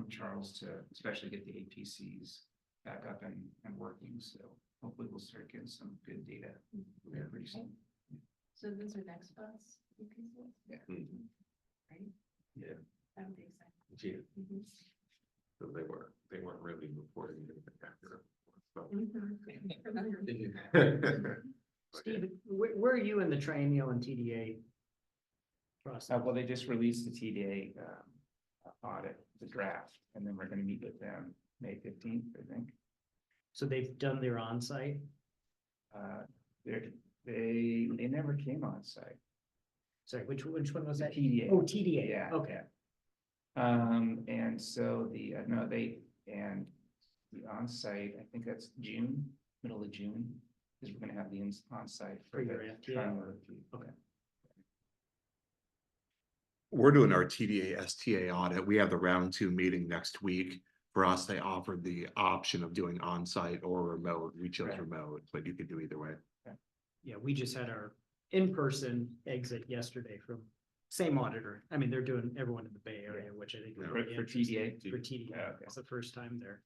Speaker 2: Charles to especially get the APCs back up and working. So hopefully we'll start getting some good data pretty soon.
Speaker 7: So those are next bus.
Speaker 2: Yeah.
Speaker 7: Right?
Speaker 13: Yeah.
Speaker 7: That would be exciting.
Speaker 13: Yeah.
Speaker 7: Mhm.
Speaker 13: So they weren't really reporting anything after.
Speaker 12: Steve, where are you in the triennial and TDA process?
Speaker 2: Well, they just released the TDA audit, the draft, and then we're gonna meet with them May 15th, I think.
Speaker 12: So they've done their onsite?
Speaker 2: They never came on site.
Speaker 12: Sorry, which one was
Speaker 2: The
Speaker 12: that?
Speaker 2: TDA.
Speaker 12: Oh, TDA,
Speaker 2: Yeah.
Speaker 12: okay.
Speaker 2: And so the, no, and the onsite, I think that's June, middle of June, is we're gonna have the onsite
Speaker 12: For
Speaker 2: for
Speaker 12: your
Speaker 2: the
Speaker 12: FTA.
Speaker 2: trial review.
Speaker 12: Okay.
Speaker 4: We're doing our TDA STA audit. We have the round 2 meeting next week. For us, they offered the option of doing on-site or remote. We chose
Speaker 2: Right.
Speaker 4: remote, but you could do either way.
Speaker 12: Yeah, we just had our in-person exit yesterday from same auditor. I mean, they're doing everyone in the Bay Area, which I think. is
Speaker 4: Yeah.
Speaker 12: really
Speaker 2: For
Speaker 12: interesting.
Speaker 2: TDA?
Speaker 12: For TDA,
Speaker 2: Yeah, okay.
Speaker 12: it's the first time they're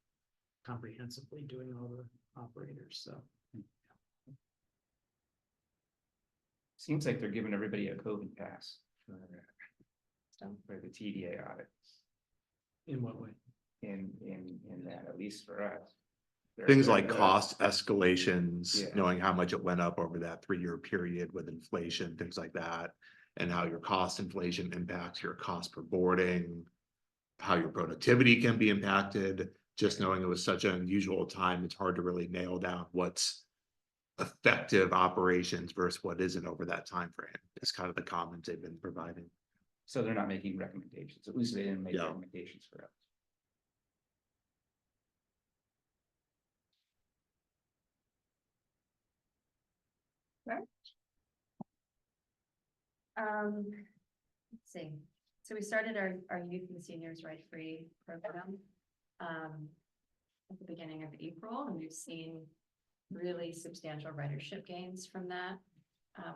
Speaker 12: comprehensively doing all the operators, so.
Speaker 2: Seems like they're giving everybody a COVID pass for the TDA audit
Speaker 12: In what way?
Speaker 2: in that, at least for us.
Speaker 4: Things
Speaker 2: They're-
Speaker 4: like
Speaker 2: they're-
Speaker 4: cost escalations,
Speaker 2: Yeah.
Speaker 4: knowing how much it went up over that 3-year period with inflation, things like that. And how your cost inflation impacts your cost per boarding. How your productivity can be impacted, just knowing it was such an unusual time, it's hard to really nail down what's effective operations versus what isn't over that time frame. It's kind of the comments they've been providing.
Speaker 2: So they're not making recommendations, at least they didn't make
Speaker 4: Yeah.
Speaker 2: recommendations for us.
Speaker 7: Let's see. So we started our youth and seniors ride free program at the beginning of April, and we've seen really substantial ridership gains from that.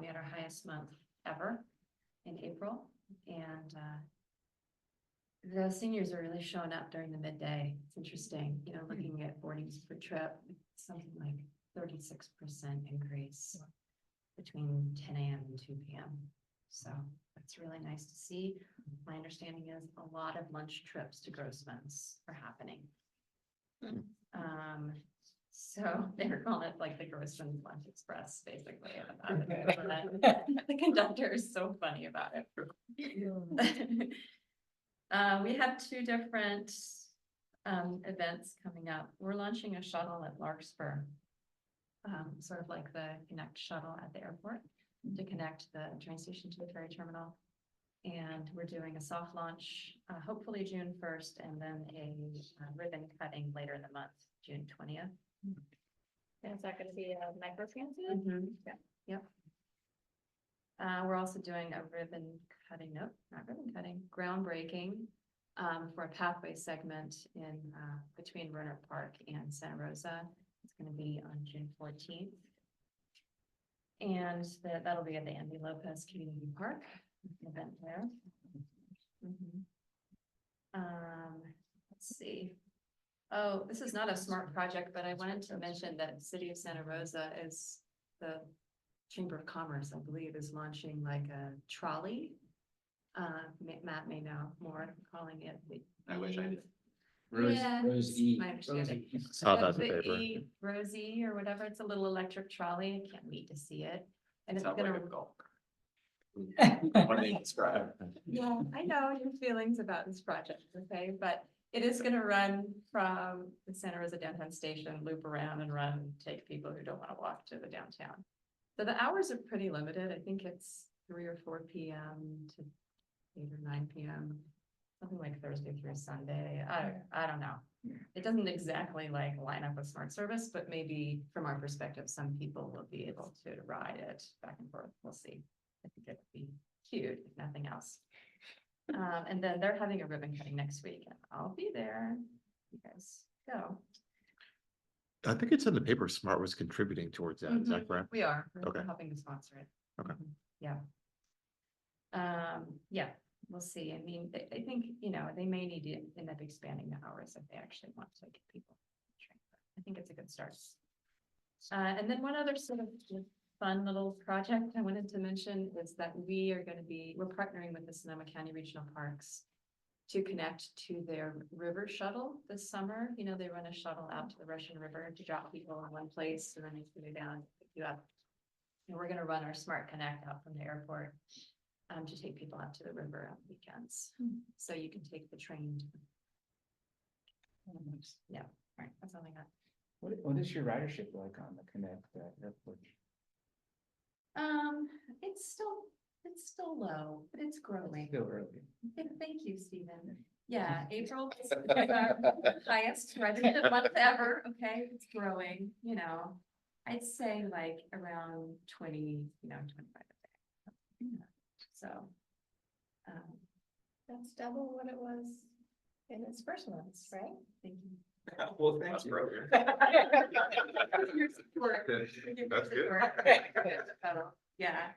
Speaker 7: We had our highest month ever in April, and the seniors are really showing up during the midday. It's interesting, you know, looking at boardings per trip, something like 36% increase between 10 a.m. and 2 p.m. So that's really nice to see. My understanding is a lot of lunch trips to Grossman's are happening. So they were calling it like the Grossman's Lunch Express, basically. The conductor is so funny about it. We have 2 different events coming up. We're launching a shuttle at Larkspur. Sort of like the Connect shuttle at the airport to connect the train station to the ferry terminal. And we're doing a soft launch, hopefully June 1st, and then a ribbon cutting later in the month, June 20th.
Speaker 1: And is that gonna be a micro transit?
Speaker 7: Yeah. Yep. We're also doing a ribbon cutting, nope, not ribbon cutting, groundbreaking for a pathway segment in between Runner Park and Santa Rosa. It's gonna be on June 14th. And that'll be at the Andy Lopez Community Park event there. Let's see. Oh, this is not a smart project, but I wanted to mention that City of Santa Rosa is the Chamber of Commerce, I believe, is launching like a trolley. Matt may know more, calling it.
Speaker 11: I wish I did.
Speaker 2: Rose E.
Speaker 7: My understanding.
Speaker 4: Saw that in the
Speaker 7: The
Speaker 4: paper.
Speaker 7: E, Rosie or whatever, it's a little electric trolley. I can't wait to see it. And it's
Speaker 11: Sounds like
Speaker 7: gonna,
Speaker 11: a golf cart. What they describe.
Speaker 7: yeah, I know your feelings about this project, okay, but it is gonna run from the Santa Rosa downtown station, loop around and run, take people who don't wanna walk to the downtown. So the hours are pretty limited. I think it's 3 or 4 p.m. to 8 or 9 p.m. Something like Thursday through Sunday. I don't know. It doesn't exactly like line up with smart service, but maybe from our perspective, some people will be able to ride it back and forth. We'll see. I think it would be cute, if nothing else. And then they're having a ribbon cutting next week, and I'll be there. You guys go.
Speaker 4: I think it's in the paper Smart was contributing towards that, is that
Speaker 7: Mhm,
Speaker 4: correct?
Speaker 7: We are. We're
Speaker 4: Okay.
Speaker 7: helping to sponsor it.
Speaker 4: Okay.
Speaker 7: Mhm, yeah. Yeah, we'll see. I mean, I think, you know, they may need to end up expanding the hours if they actually want to get people trained. I think it's a good start. And then one other sort of fun little project I wanted to mention is that we're partnering with the Sonoma County Regional Parks to connect to their river shuttle this summer. You know, they run a shuttle out to the Russian River to drop people in one place and then they can go down and pick you up. And we're gonna run our Smart Connect out from the airport to take people out to the river on weekends. So you can take the train. Yeah, right, that's all I got.
Speaker 14: What is your ridership like on the Connect airport?
Speaker 7: It's still low, but it's growing.
Speaker 14: Still early.
Speaker 7: Thank you, Stephen. Yeah, April is our highest ridership month ever, okay, it's growing, you know. I'd say like around 20, 25 a day. So.
Speaker 1: That's double what it was in its first months, right?
Speaker 7: Thank you.
Speaker 13: Well, thanks, brother.
Speaker 7: Your support.
Speaker 13: That's good.
Speaker 7: Yeah,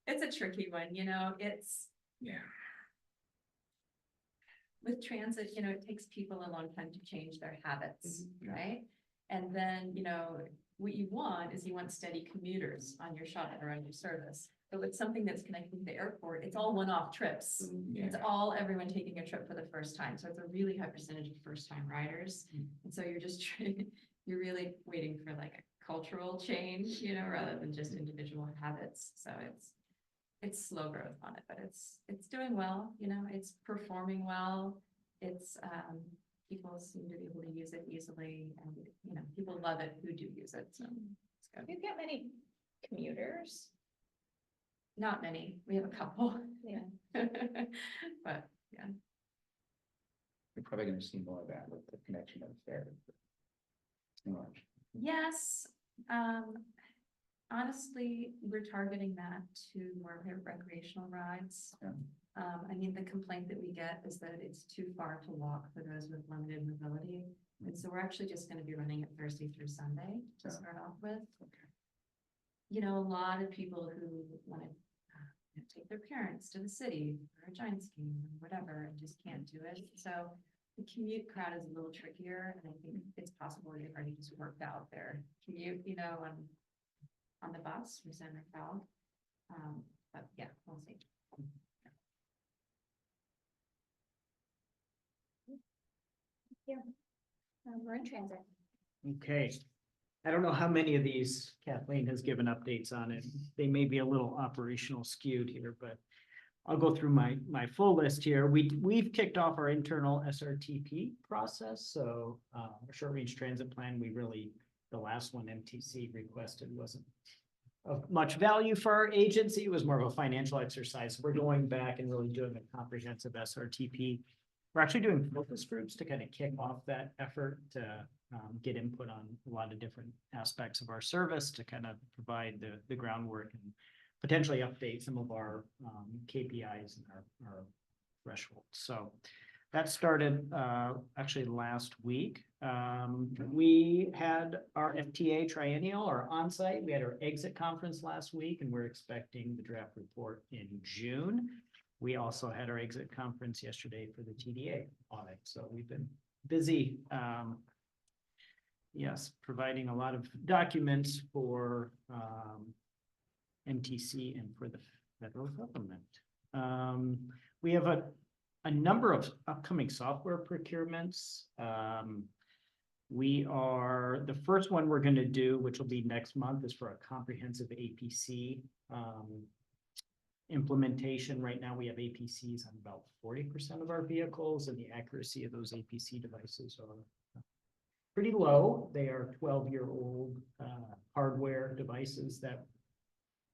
Speaker 7: it's a tricky one, you know,
Speaker 14: Yeah.
Speaker 7: with transit, you know, it takes people a long time to change their habits, right? And then, you know, what you want is you want steady commuters on your shuttle or on your service. But with something that's connecting to the airport, it's all one-off trips. It's all everyone taking a trip for the first time. So it's a really high percentage of first-time riders. And so you're just you're really waiting for like a cultural change, you know, rather than just individual habits. So it's slow growth on it, but it's doing well, you know, it's performing well. It's people seem to be able to use it easily, and you know, people love it who do use it. So it's good.
Speaker 1: Do you get many commuters?
Speaker 7: Not many. We have a couple.
Speaker 1: Yeah.
Speaker 7: But yeah.
Speaker 14: You're probably gonna see more of that with the connection of there.
Speaker 7: Yes, honestly, we're targeting that to more recreational rides.
Speaker 14: Yeah.
Speaker 7: I mean, the complaint that we get is that it's too far to walk for those with limited mobility. And so we're actually just gonna be running it Thursday through Sunday to
Speaker 14: Yeah.
Speaker 7: start off with.
Speaker 14: Okay.
Speaker 7: You know, a lot of people who want to take their parents to the city for a Giants game or whatever, and just can't do it. So the commute crowd is a little trickier, and I think it's possible they've already just worked out their commute, you know, on the bus from San Rafael. But yeah, we'll see.
Speaker 1: Yeah. We're in transit.
Speaker 12: Okay. I don't know how many of these Kathleen has given updates on it. They may be a little operational skewed here, but I'll go through my full list here. We've kicked off our internal SRTP process. So our short range transit plan, the last one MTC requested wasn't of much value for our agency. It was more of a financial exercise. We're going back and really doing a comprehensive SRTP. We're actually doing focus groups to kind of kick off that effort to get input on a lot of different aspects of our service to kind of provide the groundwork and potentially update some of our KPIs and our thresholds. So that started actually last week. We had our FTA triennial, our onsite. We had our exit conference last week, and we're expecting the draft report in June. We also had our exit conference yesterday for the TDA audit. So we've been busy, yes, providing a lot of documents for MTC and for the federal government. We have a number of upcoming software procurements. The first one we're going to do, which will be next month, is for a comprehensive APC implementation. Right now we have APCs on about 40% of our vehicles, and the accuracy of those APC devices are pretty low. They are 12-year-old hardware devices that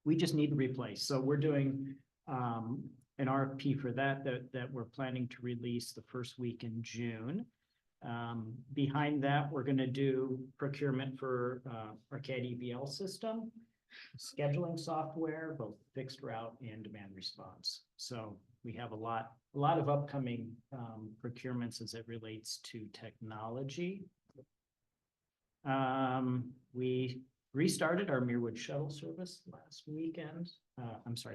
Speaker 12: we just need to replace. So we're doing an RFP for that we're planning to release the first week in June. Behind that, we're going to do procurement for our CAD EVL system. scheduling software, both fixed route and demand response. So we have a lot of upcoming procurements as it relates to technology. We restarted our Muirwood shuttle service last weekend.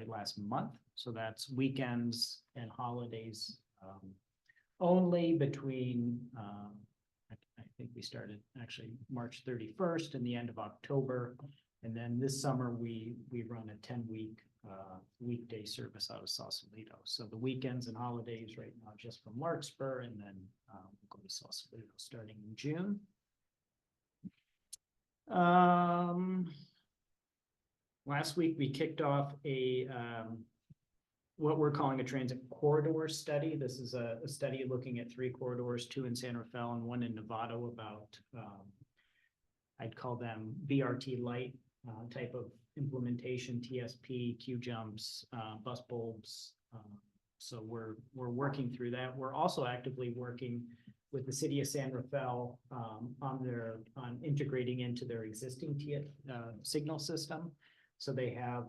Speaker 12: Last month. So that's weekends and holidays only between, I think we started actually March 31st and the end of October. And then this summer, we run a 10-week weekday service out of Sausalito. So the weekends and holidays right now just from Larkspur, and then we'll go to Sausalito starting in June. Last week we kicked off a what we're calling a transit corridor study. This is a study looking at 3 corridors, 2 in San Rafael and 1 in Novato, about I'd call them BRT light type of implementation, TSP, Q jumps, bus bulbs. So we're working through that. We're also actively working with the city of San Rafael on integrating into their existing signal system. So they have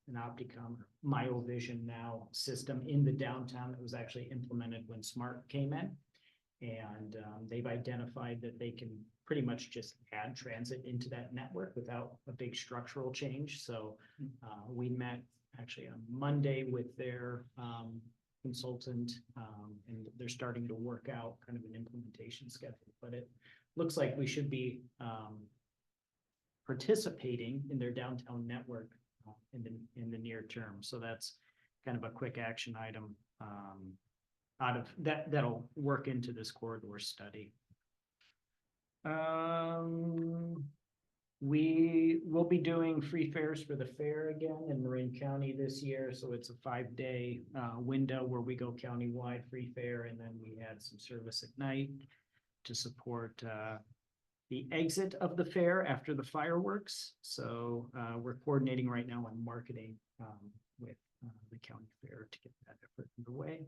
Speaker 12: an Opticom MyoVision now system in the downtown that was actually implemented when Smart came in. And they've identified that they can pretty much just add transit into that network without a big structural change. So we met actually on Monday with their consultant, and they're starting to work out kind of an implementation schedule. But it looks like we should be participating in their downtown network in the near term. So that's kind of a quick action item out of that'll work into this corridor study. We will be doing free fares for the fair again in Marin County this year. So it's a 5-day window where we go countywide free fare, and then we add some service at night to support the exit of the fair after the fireworks. So we're coordinating right now on marketing with the county fair to get that effort underway.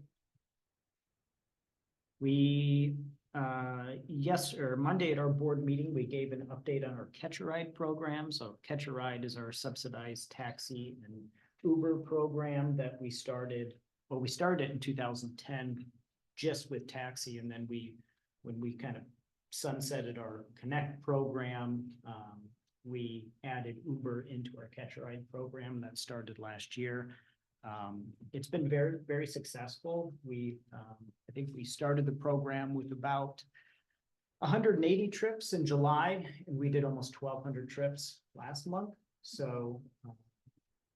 Speaker 12: We Monday at our board meeting, we gave an update on our Catch a Ride program. So Catch a Ride is our subsidized taxi and Uber program that we started. Well, we started in 2010 just with taxi, and then when we kind of sunsetted our Connect program, we added Uber into our Catch a Ride program that started last year. It's been very, very successful. I think we started the program with about 180 trips in July, and we did almost 1,200 trips last month. So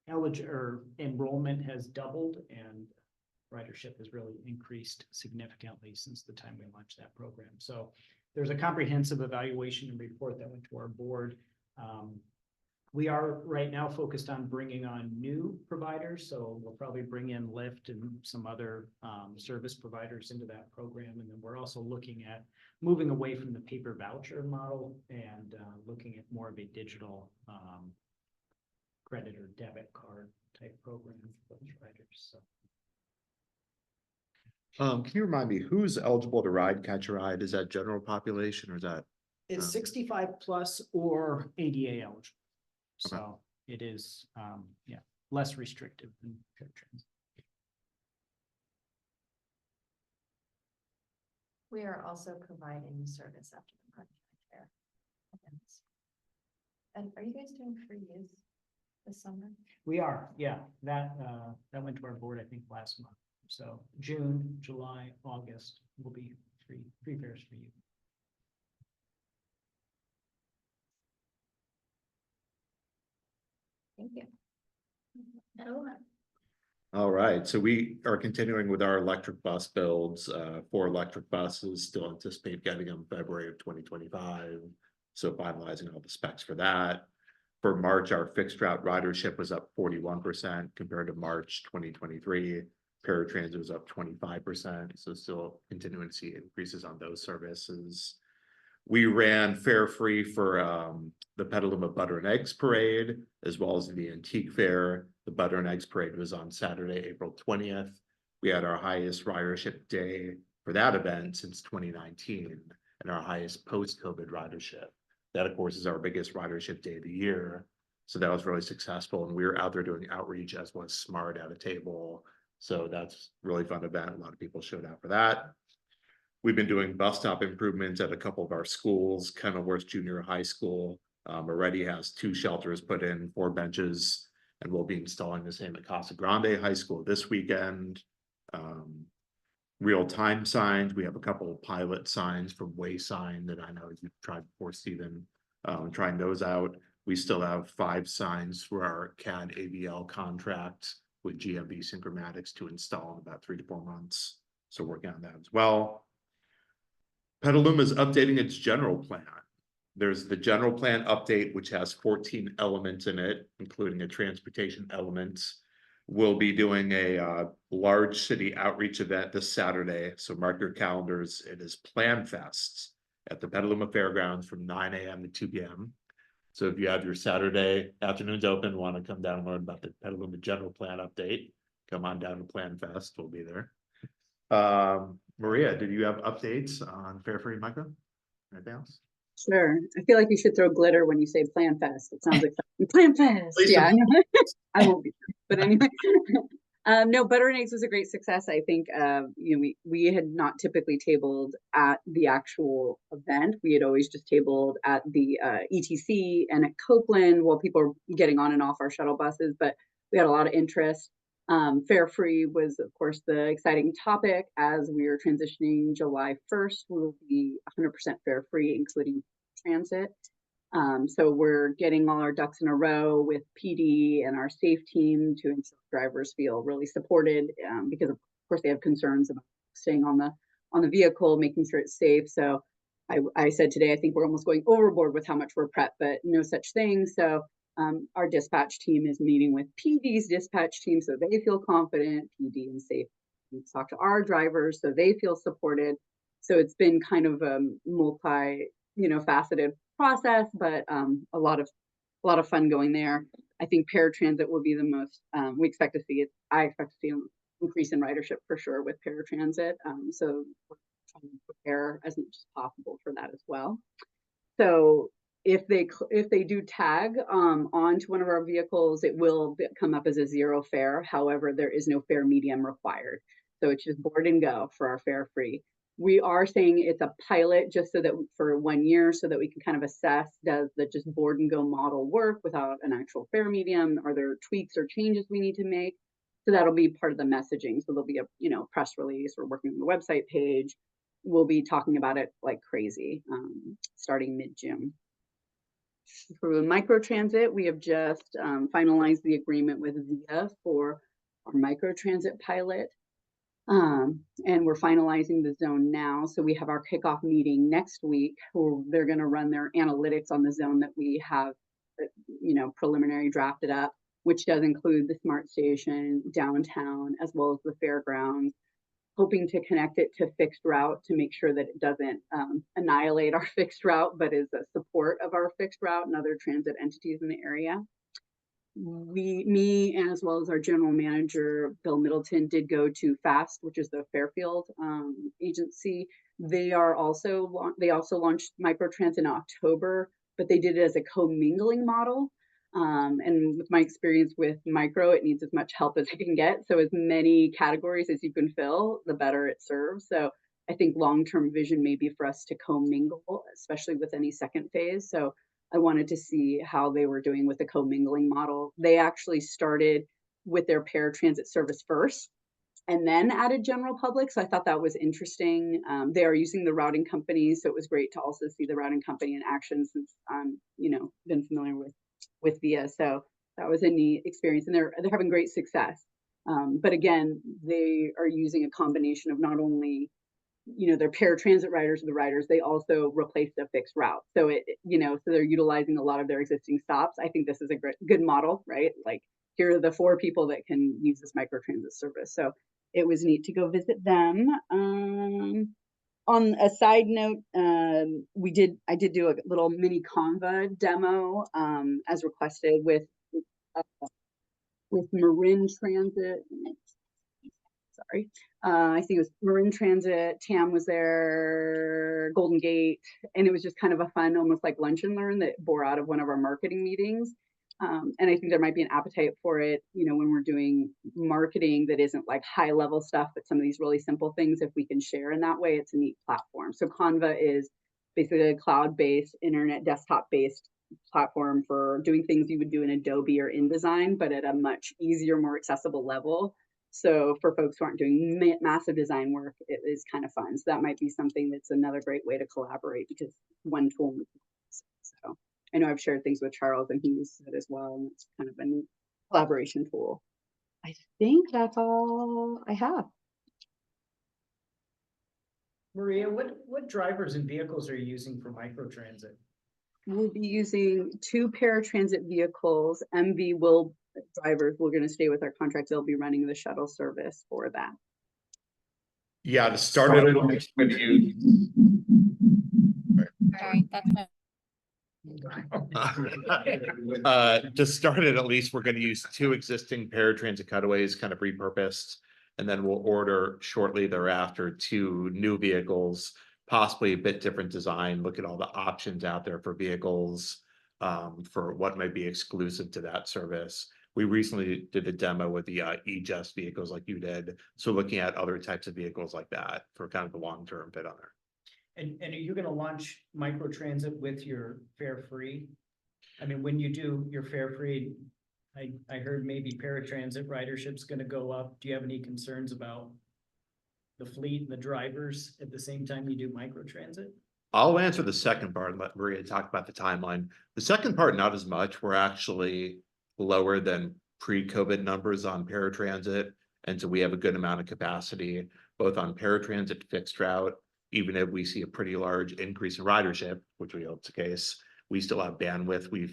Speaker 12: enrollment has doubled, and ridership has really increased significantly since the time we launched that program. So there's a comprehensive evaluation and report that went to our board. We are right now focused on bringing on new providers. So we'll probably bring in Lyft and some other service providers into that program. And then we're also looking at moving away from the paper voucher model and looking at more of a digital credit or debit card type program for those riders. So.
Speaker 4: Can you remind me who's eligible to ride Catch a Ride? Is that general population or is that?
Speaker 12: It's 65 plus or ADA eligible.
Speaker 4: Okay.
Speaker 12: So it is, less restrictive than transit.
Speaker 7: We are also providing service after the March fair events. And are you guys doing free use this summer?
Speaker 12: We are, yeah. That went to our board, I think, last month. So June, July, August will be free fares for you.
Speaker 1: Thank you. Oh,
Speaker 4: All right, so we are continuing with our electric bus builds. 4 electric buses, still anticipate getting them February of 2025. So finalizing all the specs for that. For March, our fixed route ridership was up 41% compared to March 2023. Paratransit was up 25%, so still continuing to see increases on those services. We ran fare free for the Petaluma Butter and Eggs Parade, as well as the Antique Fair. The Butter and Eggs Parade was on Saturday, April 20th. We had our highest ridership day for that event since 2019, and our highest post-COVID ridership. That, of course, is our biggest ridership day of the year. So that was really successful, and we were out there doing outreach, as was Smart at a table. So that's really fun event. A lot of people showed up for that. We've been doing bus stop improvements at a couple of our schools. Kenilworth Junior High School already has 2 shelters put in, 4 benches, and we'll be installing the same at Casa Grande High School this weekend. Real-time signs. We have a couple of pilot signs from Waysign that I know you've tried before, Stephen, trying those out. We still have 5 signs for our CAD AVL contract with GMB Synchromatics to install in about 3 to 4 months. So working on that as well. Petaluma is updating its general plan. There's the general plan update, which has 14 elements in it, including a transportation element. We'll be doing a large city outreach event this Saturday. So mark your calendars. It is Plan Fest at the Petaluma Fairgrounds from 9 a.m. to 2 p.m. So if you have your Saturday afternoons open, want to come down and learn about the Petaluma general plan update, come on down to Plan Fest. We'll be there. Maria, did you have updates on Fair Free Micro? Anything else?
Speaker 5: Sure. I feel like you should throw glitter when you say Plan Fest. It sounds like Plan Fest.
Speaker 4: Please
Speaker 5: Yeah, I
Speaker 4: don't.
Speaker 5: know. I won't be there. But anyway, no, Butter and Eggs was a great success. I think we had not typically tabled at the actual event. We had always just tabled at the ETC and at Copeland while people were getting on and off our shuttle buses, but we had a lot of interest. Fare Free was, of course, the exciting topic. As we are transitioning July 1st, we will be 100% fare free, including transit. So we're getting all our ducks in a row with PD and our safe team to ensure drivers feel really supported, because of course they have concerns about staying on the vehicle, making sure it's safe. So I said today, I think we're almost going overboard with how much we're prepped, but no such thing. So our dispatch team is meeting with PD's dispatch team so they feel confident. PD and safe talk to our drivers so they feel supported. So it's been kind of a faceted process, but a lot of fun going there. I think paratransit will be the most we expect to see it. I expect to see an increase in ridership for sure with paratransit. So we're trying to prepare as much as possible for that as well. So if they do tag onto one of our vehicles, it will come up as a 0 fare. However, there is no fare medium required. So it's just board and go for our fare free. We are saying it's a pilot just so that for 1 year, so that we can kind of assess, does the just board and go model work without an actual fare medium? Are there tweaks or changes we need to make? So that'll be part of the messaging. So there'll be a press release. We're working on the website page. We'll be talking about it like crazy starting mid-June. For microtransit, we have just finalized the agreement with VIA for our microtransit pilot. And we're finalizing the zone now. So we have our kickoff meeting next week where they're going to run their analytics on the zone that we have, preliminary drafted up, which does include the smart station, downtown, as well as the fairgrounds, hoping to connect it to fixed route to make sure that it doesn't annihilate our fixed route, but is a support of our fixed route and other transit entities in the area. Me, as well as our general manager, Bill Middleton, did go to FAST, which is the Fairfield agency. They also launched microtrans in October, but they did it as a commingling model. And with my experience with micro, it needs as much help as it can get. So as many categories as you can fill, the better it serves. So I think long-term vision may be for us to commingle, especially with any second phase. So I wanted to see how they were doing with the commingling model. They actually started with their paratransit service first and then added general public. So I thought that was interesting. They are using the routing companies. So it was great to also see the routing company in action since I'm, been familiar with VIA. So that was a neat experience and they're having great success. But again, they are using a combination of not only their paratransit riders are the riders, they also replaced a fixed route. So so they're utilizing a lot of their existing stops. I think this is a good model, right? Like here are the 4 people that can use this microtransit service. So it was neat to go visit them. On a side note, I did do a little mini Conva demo as requested with Marin Transit. Sorry. I think it was Marin Transit, TAM was there, Golden Gate, and it was just kind of a fun, almost like lunch and learn that bore out of one of our marketing meetings. And I think there might be an appetite for it, you know, when we're doing marketing that isn't like high level stuff, but some of these really simple things, if we can share in that way, it's a neat platform. So Canva is basically a cloud-based, internet desktop-based platform for doing things you would do in Adobe or InDesign, but at a much easier, more accessible level. So for folks who aren't doing massive design work, it is kind of fun. So that might be something that's another great way to collaborate because one tool. So I know I've shared things with Charles and he uses it as well. And it's kind of a neat collaboration tool. I think that's all I have.
Speaker 12: Maria, what drivers and vehicles are you using for microtransit?
Speaker 5: We'll be using 2 paratransit vehicles. MV will drivers, we're going to stay with our contract. They'll be running the shuttle service for that.
Speaker 4: Yeah, to start it, we're going to use.
Speaker 1: Sorry, that's my.
Speaker 4: To start it, at least we're going to use 2 existing paratransit cutaways, kind of repurposed, and then we'll order shortly thereafter 2 new vehicles, possibly a bit different design. Look at all the options out there for vehicles, for what might be exclusive to that service. We recently did a demo with the E-Just vehicles like you did, so looking at other types of vehicles like that for kind of the long-term fit on there.
Speaker 12: And are you gonna launch microtransit with your fare free? I mean, when you do your fare free, I heard maybe paratransit ridership's gonna go up. Do you have any concerns about the fleet and the drivers at the same time you do microtransit?
Speaker 4: I'll answer the second part and let Maria talk about the timeline. The second part, not as much. We're actually lower than pre-COVID numbers on paratransit. And so we have a good amount of capacity, both on paratransit fixed route. Even if we see a pretty large increase in ridership, which we hope is the case, we still have bandwidth we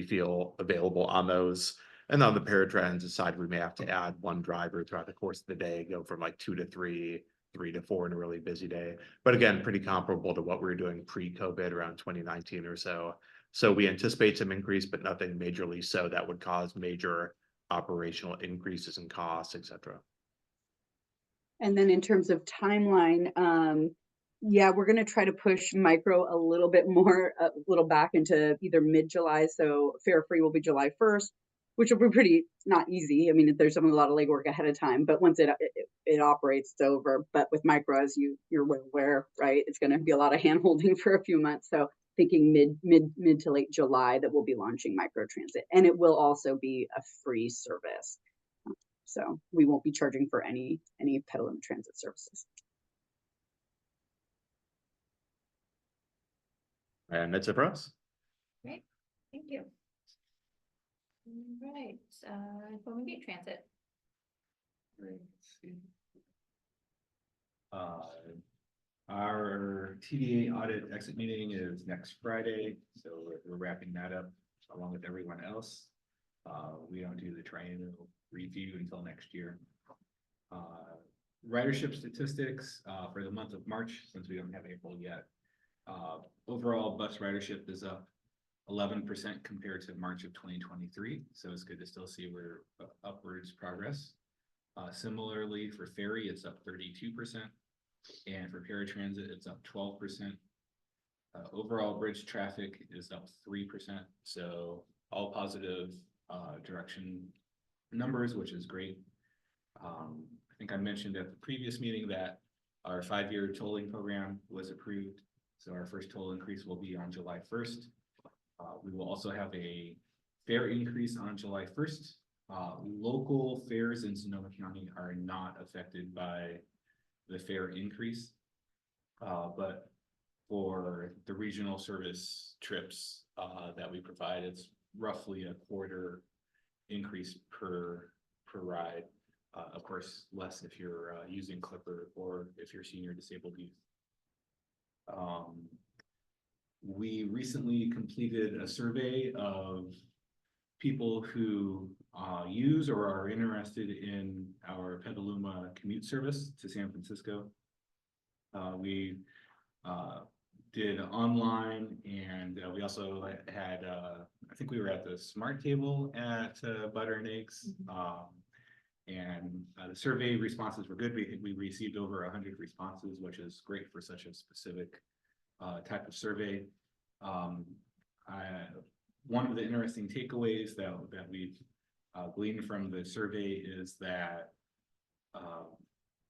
Speaker 4: feel available on those. And on the paratransit side, we may have to add 1 driver throughout the course of the day, go from like 2 to 3, 3 to 4 in a really busy day. But again, pretty comparable to what we were doing pre-COVID around 2019 or so. So we anticipate some increase, but nothing majorly so that would cause major operational increases in costs, et cetera.
Speaker 5: And then in terms of timeline, yeah, we're going to try to push micro a little bit more, a little back into either mid-July. So fare free will be July 1st, which will be pretty not easy. I mean, there's a lot of legwork ahead of time, but once it operates, it's over. But with micro, as you're well aware, right, it's going to be a lot of hand holding for a few months. So thinking mid to late July that we'll be launching microtransit, and it will also be a free service. So we won't be charging for any Petaluma Transit services.
Speaker 4: And that's it for us.
Speaker 1: Great, thank you. All right, Pullman Gate Transit.
Speaker 2: Let's see. Our TDA audit exit meeting is next Friday, so we're wrapping that up along with everyone else. We don't do the triennial review until next year. Ridership statistics for the month of March, since we don't have April yet. Overall bus ridership is up 11% compared to March of 2023, so it's good to still see we're upwards progress. Similarly for ferry, it's up 32%, and for paratransit, it's up 12%. Overall bridge traffic is up 3%, so all positive direction numbers, which is great. I think I mentioned at the previous meeting that our 5-year tolling program was approved, so our first toll increase will be on July 1st. We will also have a fare increase on July 1st. Local fares in Sonoma County are not affected by the fare increase, but for the regional service trips that we provide, it's roughly a quarter increase per ride. Of course, less if you're using Clipper or if you're senior disabled youth. We recently completed a survey of people who use or are interested in our Petaluma commute service to San Francisco. We did online, and we also had, I think we were at the Smart Table at Butter and Eggs. And the survey responses were good. We received over 100 responses, which is great for such a specific type of survey. one of the interesting takeaways that we've gleaned from the survey is that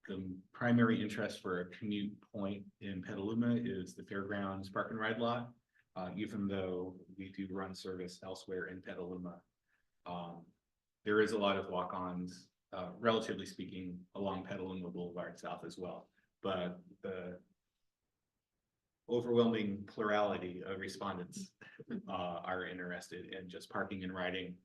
Speaker 2: the primary interest for a commute point in Petaluma is the Fairgrounds Park and Ride lot, even though we do run service elsewhere in Petaluma. There is a lot of walk-ons, relatively speaking, along Petaluma Boulevard South as well, but the overwhelming plurality of respondents are interested in just parking and riding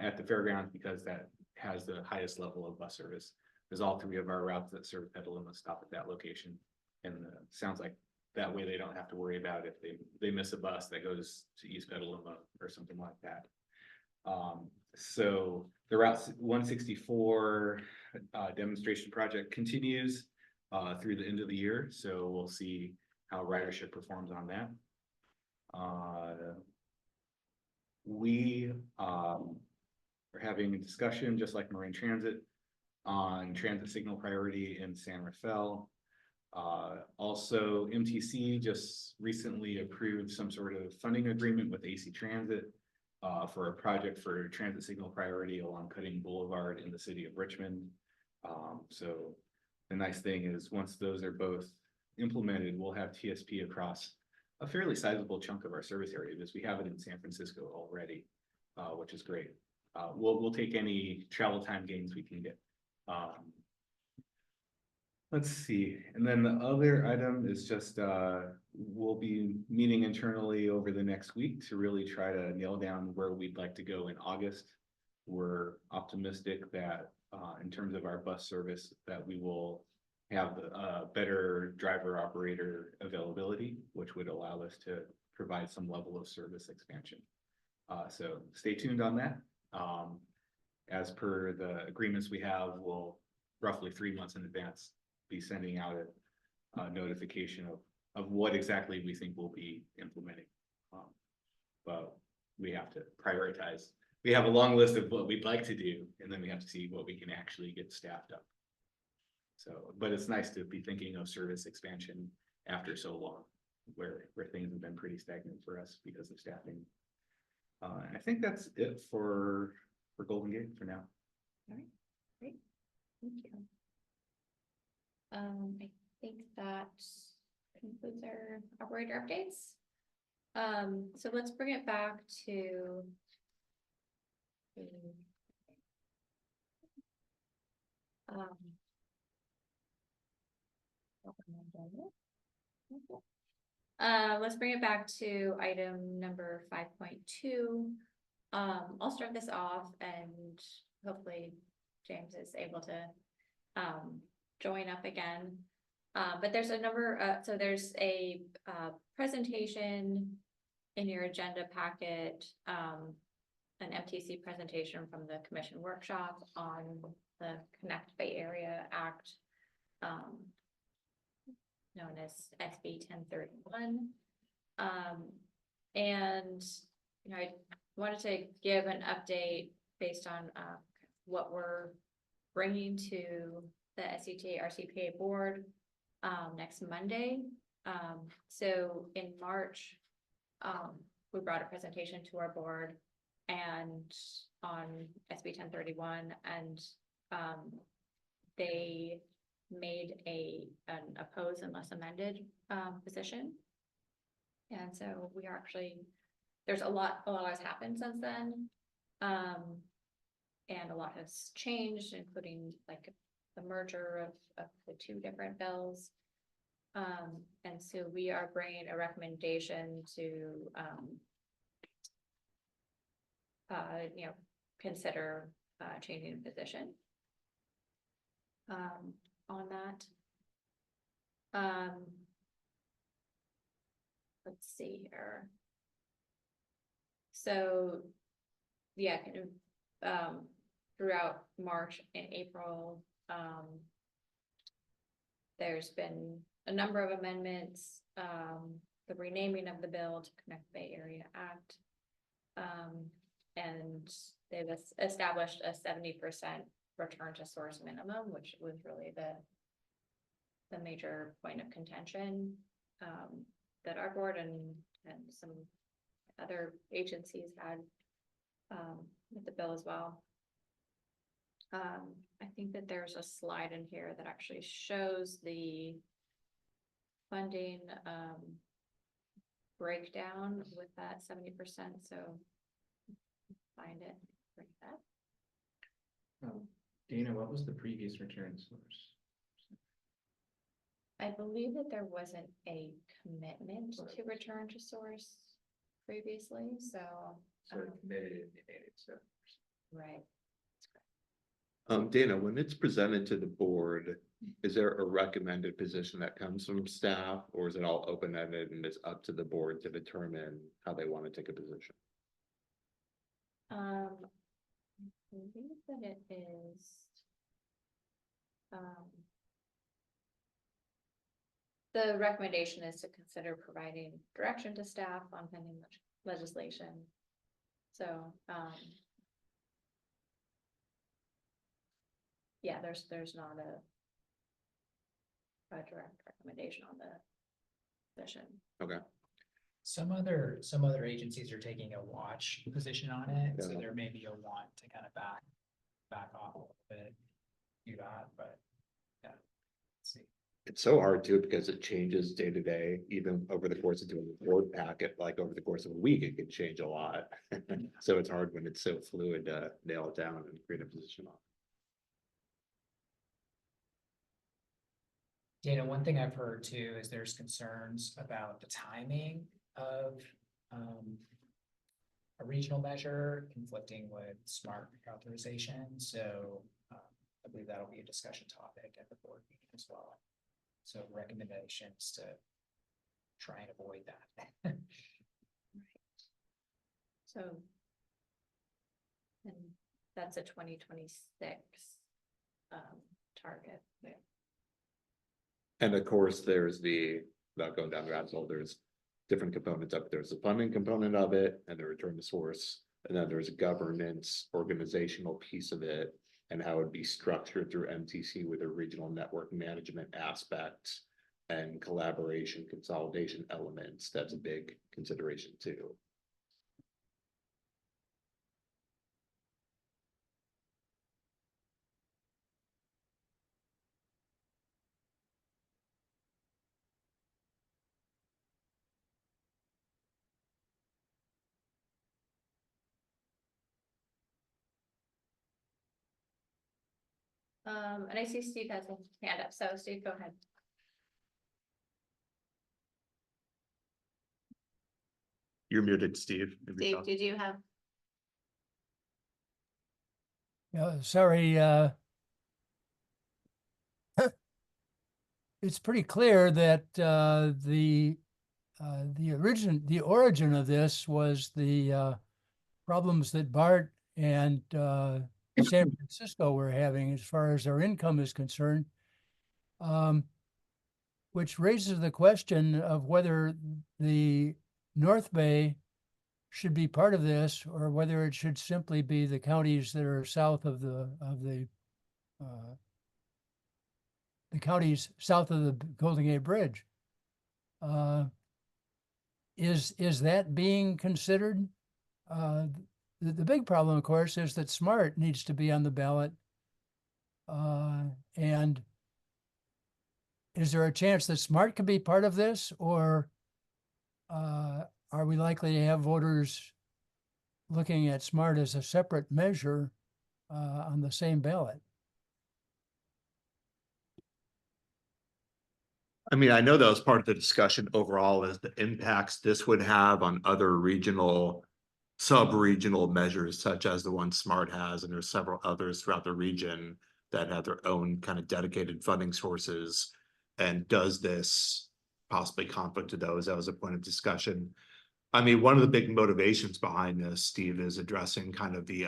Speaker 2: at the fairgrounds because that has the highest level of bus service. Because all three of our routes that serve Petaluma stop at that location, and sounds like that way they don't have to worry about if they miss a bus that goes to East Petaluma or something like that. So the Route 164 demonstration project continues through the end of the year, so we'll see how ridership performs on that. We are having a discussion, just like Marine Transit, on transit signal priority in San Rafael. Also, MTC just recently approved some sort of funding agreement with AC Transit for a project for transit signal priority along Cutting Boulevard in the city of Richmond. So the nice thing is once those are both implemented, we'll have TSP across a fairly sizable chunk of our service area because we have it in San Francisco already, which is great. We'll take any travel time gains we can get. Let's see, and then the other item is just we'll be meeting internally over the next week to really try to nail down where we'd like to go in August. We're optimistic that in terms of our bus service that we will have better driver operator availability, which would allow us to provide some level of service expansion. So stay tuned on that. As per the agreements we have, we'll roughly 3 months in advance be sending out a notification of what exactly we think we'll be implementing. But we have to prioritize. We have a long list of what we'd like to do, and then we have to see what we can actually get staffed up. So, but it's nice to be thinking of service expansion after so long, where things have been pretty stagnant for us because of staffing. I think that's it for Golden Gate for now.
Speaker 1: All right, great, thank you. I think that concludes our operator updates. So let's bring it back to let's bring it back to item number 5.2. I'll start this off and hopefully James is able to join up again. But there's a number, so there's a presentation in your agenda packet, an MTC presentation from the commission workshop on the Connect Bay Area Act, known as SB 1031. And you know, I wanted to give an update based on what we're bringing to the SCTA RCPA board next Monday. So in March, we brought a presentation to our board and on SB 1031, and they made an oppose unless amended position. And so we are actually, there's a lot has happened since then. And a lot has changed, including like the merger of the two different bills. And so we are bringing a recommendation to, you know, consider changing the position on that. Let's see here. So, yeah, kind of throughout March and April, there's been a number of amendments, the renaming of the bill to Connect Bay Area Act, and they've established a 70% return to source minimum, which was really the major point of contention that our board and some other agencies had with the bill as well. I think that there's a slide in here that actually shows the funding breakdown with that 70%, so find it, bring that.
Speaker 14: Dana, what was the previous return source?
Speaker 1: I believe that there wasn't a commitment to return to source previously, so.
Speaker 14: Committed and donated, so.
Speaker 1: Right.
Speaker 4: Dana, when it's presented to the board, is there a recommended position that comes from staff, or is it all open-ended and it's up to the board to determine how they want to take a position?
Speaker 1: I believe that it is. The recommendation is to consider providing direction to staff on pending legislation. So, yeah, there's not a direct recommendation on the position.
Speaker 4: Okay.
Speaker 10: Some other agencies are taking a watch position on it, so
Speaker 4: Yeah.
Speaker 10: there may be a want to kind of back off a little bit, do that, but yeah. Let's see.
Speaker 4: It's so hard too, because it changes day to day, even over the course of doing the board packet, like over the course of a week, it can change a lot. So it's hard when it's so fluid to nail it down and create a position on.
Speaker 10: Dana, one thing I've heard too is there's concerns about the timing of a regional measure conflicting with smart authorization. So I believe that'll be a discussion topic at the board meeting as well. So recommendations to try and avoid that.
Speaker 1: So, and that's a 2026 target there.
Speaker 4: And of course, there's without going down the rabbit hole, there's different components of it. There's the funding component of it and the return to source. And then there's a governance organizational piece of it and how it'd be structured through MTC with a regional network management aspect and collaboration consolidation elements. That's a big consideration too.
Speaker 1: And I see Steve has a hand up, so Steve, go ahead.
Speaker 4: You're muted, Steve.
Speaker 1: Steve, did you have?
Speaker 3: Sorry, it's pretty clear that the origin of this was the problems that Bart and San Francisco were having as far as our income is concerned, which raises the question of whether the North Bay should be part of this or whether it should simply be the counties that are south of the counties south of the Golden Gate Bridge. Is that being considered? The big problem, of course, is that SMART needs to be on the ballot. And is there a chance that SMART can be part of this, or are we likely to have voters looking at SMART as a separate measure on the same ballot?
Speaker 4: I mean, I know that was part of the discussion overall is the impacts this would have on other regional, sub-regional measures such as the one SMART has, and there's several others throughout the region that have their own kind of dedicated funding sources. And does this possibly conflict to those? That was a point of discussion. I mean, one of the big motivations behind this, Steve, is addressing kind of the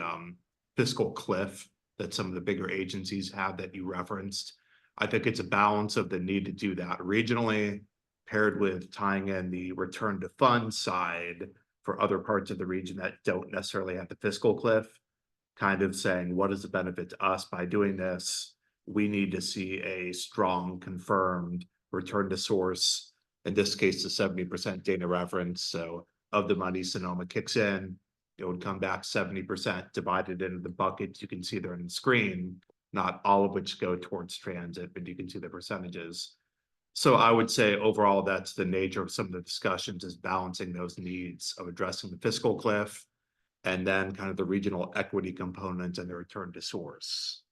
Speaker 4: fiscal cliff that some of the bigger agencies have that you referenced. I think it's a balance of the need to do that regionally, paired with tying in the return to fund side for other parts of the region that don't necessarily have the fiscal cliff, kind of saying, what is the benefit to us by doing this? We need to see a strong confirmed return to source, in this case, the 70% data reference. So of the money Sonoma kicks in, it would come back 70% divided into the buckets. You can see there on the screen, not all of which go towards transit, but you can see the percentages. So I would say overall, that's the nature of some of the discussions, is balancing those needs of addressing the fiscal cliff and then kind of the regional equity component and the return to source.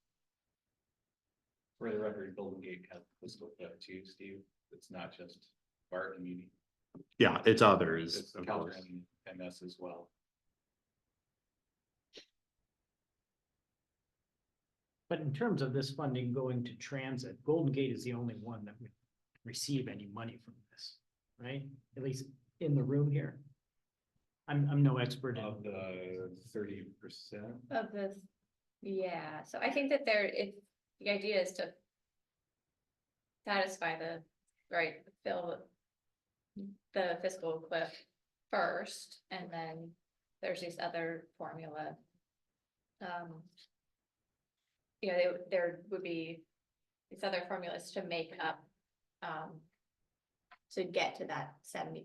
Speaker 2: For the record, Golden Gate has fiscal cliff too, Steve. It's not just Barton Muni.
Speaker 4: Yeah, it's others,
Speaker 2: It's
Speaker 4: of
Speaker 2: Caltrans
Speaker 4: course.
Speaker 2: and MS as well.
Speaker 12: But in terms of this funding going to transit, Golden Gate is the only one that would receive any money from this, right? At least in the room here. I'm no expert in.
Speaker 2: Of the 30%.
Speaker 1: Of this, yeah, so I think that the idea is to satisfy fill the fiscal cliff first, and then there's this other formula. There would be these other formulas to make up, to get to that 70%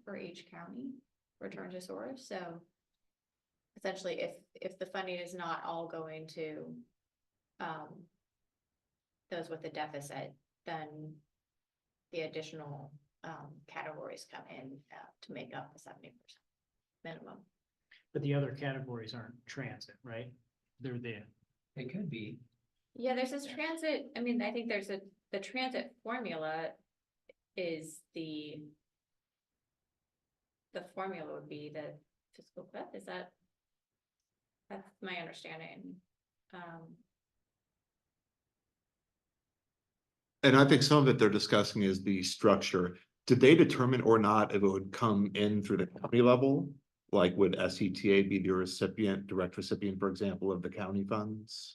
Speaker 1: for each county return to source, so essentially, if the funding is not all going to those with the deficit, then the additional categories come in to make up the 70% minimum.
Speaker 12: But the other categories aren't transit, right? They're there.
Speaker 10: It could be.
Speaker 1: Yeah, there's this transit, I mean, I think the transit formula is the formula would be the fiscal cliff, that's my understanding.
Speaker 4: And I think some of it they're discussing is the structure. Did they determine or not if it would come in through the county level? Like would SETA be the recipient, direct recipient, for example, of the county funds?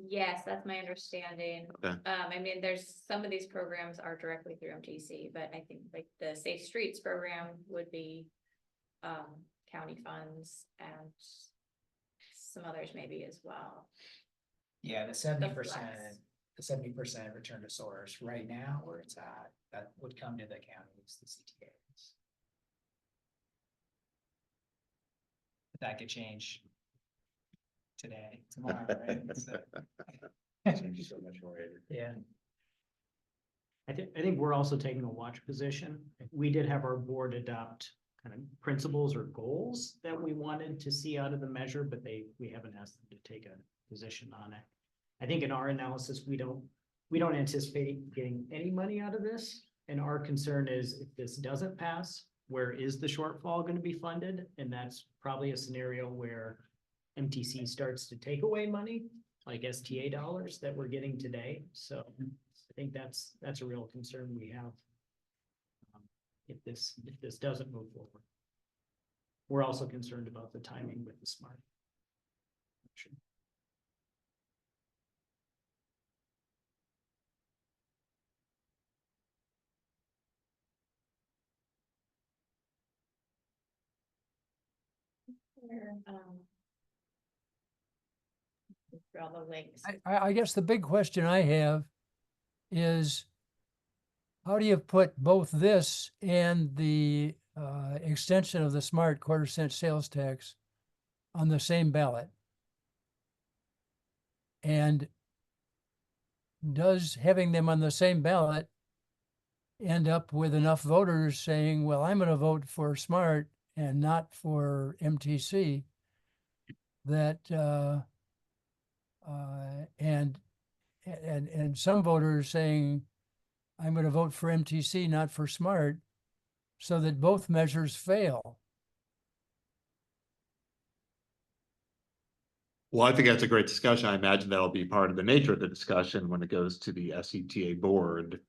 Speaker 1: Yes, that's my understanding.
Speaker 4: Okay.
Speaker 1: I mean, there's some of these programs are directly through MTC, but I think like the Safe Streets program would be county funds, and some others maybe as well.
Speaker 10: Yeah, the
Speaker 1: flex.
Speaker 10: 70% return to source right now where it's at, that would come to the counties, the CTAs. But that could change today, tomorrow, right? So.
Speaker 2: So much more.
Speaker 10: Yeah.
Speaker 12: I think we're also taking a watch position. We did have our board adopt kind of principles or goals that we wanted to see out of the measure, but we haven't asked them to take a position on it. I think in our analysis, we don't anticipate getting any money out of this. And our concern is if this doesn't pass, where is the shortfall going to be funded? And that's probably a scenario where MTC starts to take away money, like STA dollars that we're getting today. So I think that's a real concern we have. If this doesn't move forward. We're also concerned about the timing with the smart.
Speaker 1: For all the links.
Speaker 3: I guess the big question I have is how do you put both this and the extension of the smart quarter-cent sales tax on the same ballot? And does having them on the same ballot end up with enough voters saying, well, I'm going to vote for smart and not for MTC, that and some voters saying, I'm going to vote for MTC, not for smart, so that both measures fail?
Speaker 4: Well, I think that's a great discussion. I imagine that'll be part of the nature of the discussion when it goes to the SETA board.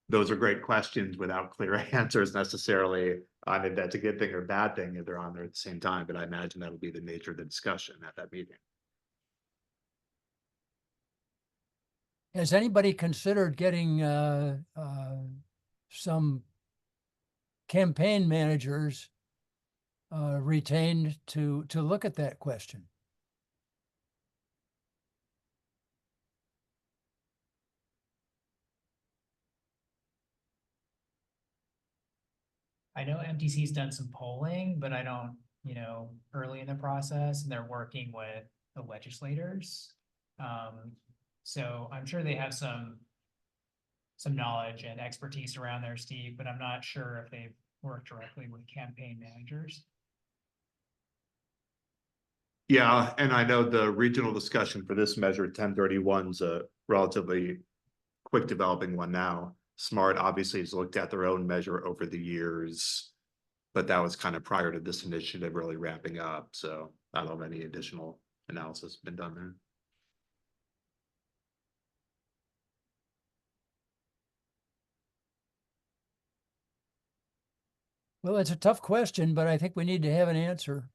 Speaker 4: Those are great questions without clear answers necessarily on if that's a good thing or bad thing if they're on there at the same time, but I imagine that'll be the nature of the discussion at that meeting.
Speaker 3: Has anybody considered getting some campaign managers retained to look at that question?
Speaker 10: I know MTC's done some polling, but I don't, early in the process, and they're working with the legislators. So I'm sure they have some knowledge and expertise around there, Steve, but I'm not sure if they've worked directly with campaign managers.
Speaker 4: Yeah, and I know the regional discussion for this measure, 1031's a relatively quick developing one now. Smart obviously has looked at their own measure over the years, but that was kind of prior to this initiative really ramping up. So I don't know if any additional analysis has been done there.
Speaker 3: Well, it's a tough question, but I think we need to have an answer.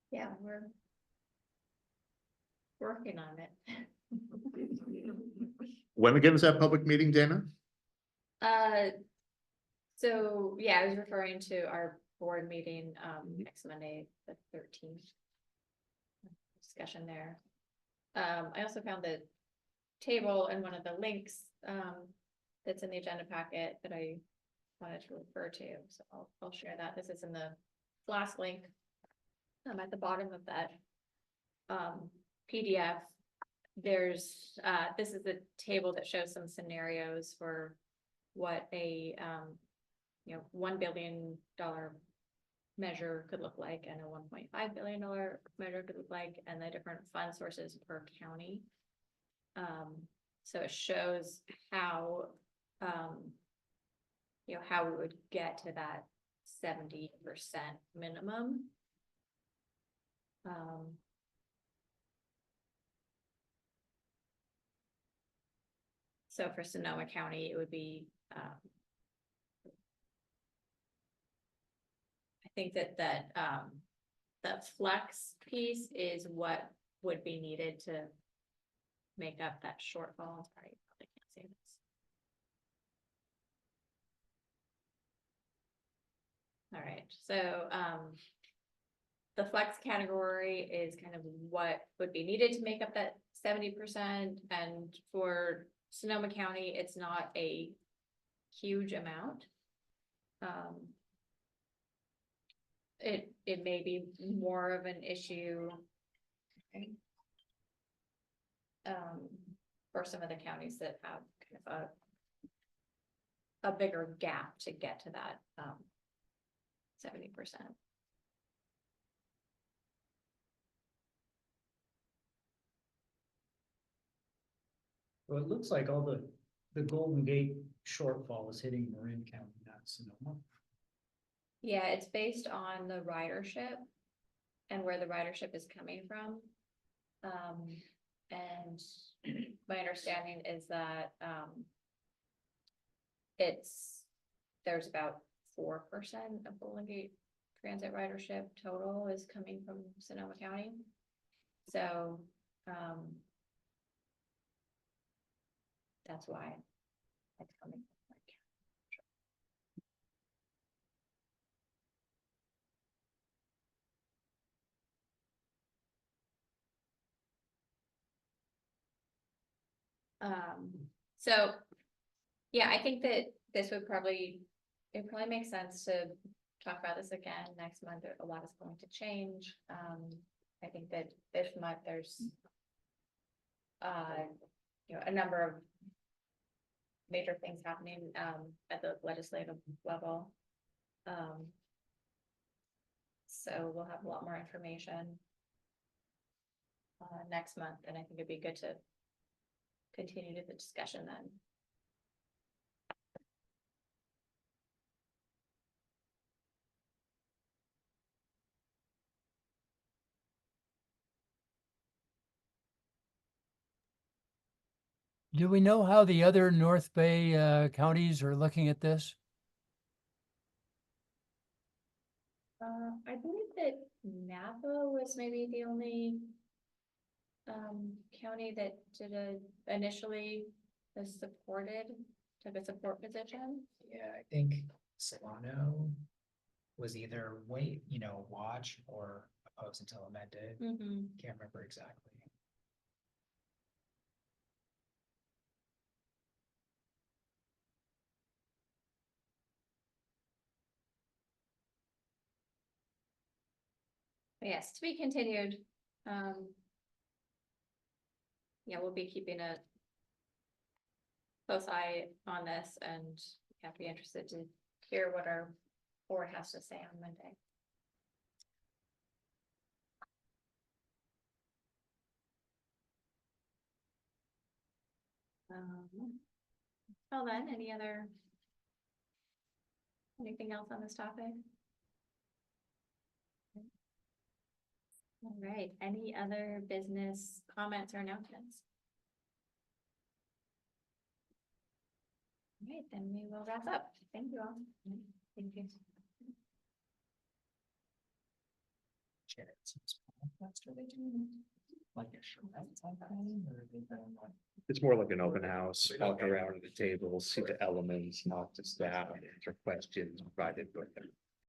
Speaker 1: Yeah, we're working on it.
Speaker 4: When again is that public meeting, Dana?
Speaker 1: So yeah, I was referring to our board meeting, next Monday, the 13th. Discussion there. I also found the table and one of the links, that's in the agenda packet that I wanted to refer to, so I'll share that. This is in the last link. At the bottom of that, PDF, there's, this is a table that shows some scenarios for what a, $1 billion measure could look like and a $1.5 billion measure could look like, and the different fund sources per county. So it shows how, how we would get to that 70% minimum. So for Sonoma County, it would be, I think that the flex piece is what would be needed to make up that shortfall. Sorry, I can't say this. All right, so the flex category is kind of what would be needed to make up that 70%, and for Sonoma County, it's not a huge amount. It may be more of an issue, okay, for some of the counties that have kind of a bigger gap to get to that 70%.
Speaker 12: Well, it looks like all the Golden Gate shortfall is hitting Marin County, not Sonoma.
Speaker 1: Yeah, it's based on the ridership and where the ridership is coming from. And my understanding is that there's about 4% of Golden Gate transit ridership total is coming from Sonoma County. So that's why it's coming from. So yeah, I think that this would probably make sense to talk about this again next month. A lot is going to change. I think that this month there's a number of major things happening at the legislative level. So we'll have a lot more information next month, and I think it'd be good to continue the discussion then.
Speaker 3: Do we know how the other North Bay counties are looking at this?
Speaker 1: I believe that Napa was maybe the only county that initially took a support position.
Speaker 10: Yeah, I think Solano was either watch or oppose until amended. Can't remember exactly.
Speaker 1: Yes, to be continued. Yeah, we'll be keeping a close eye on this and have to be interested to hear what our board has to say on Monday. Well then, anything else on this topic? All right, any other business comments or announcements? All right, then we will wrap up. Thank you all. Thank you.
Speaker 10: Like a charrette type thing, or are they doing like?
Speaker 4: It's more like an open house, walk around the tables, see the elements, talk to staff, answer questions, provide input.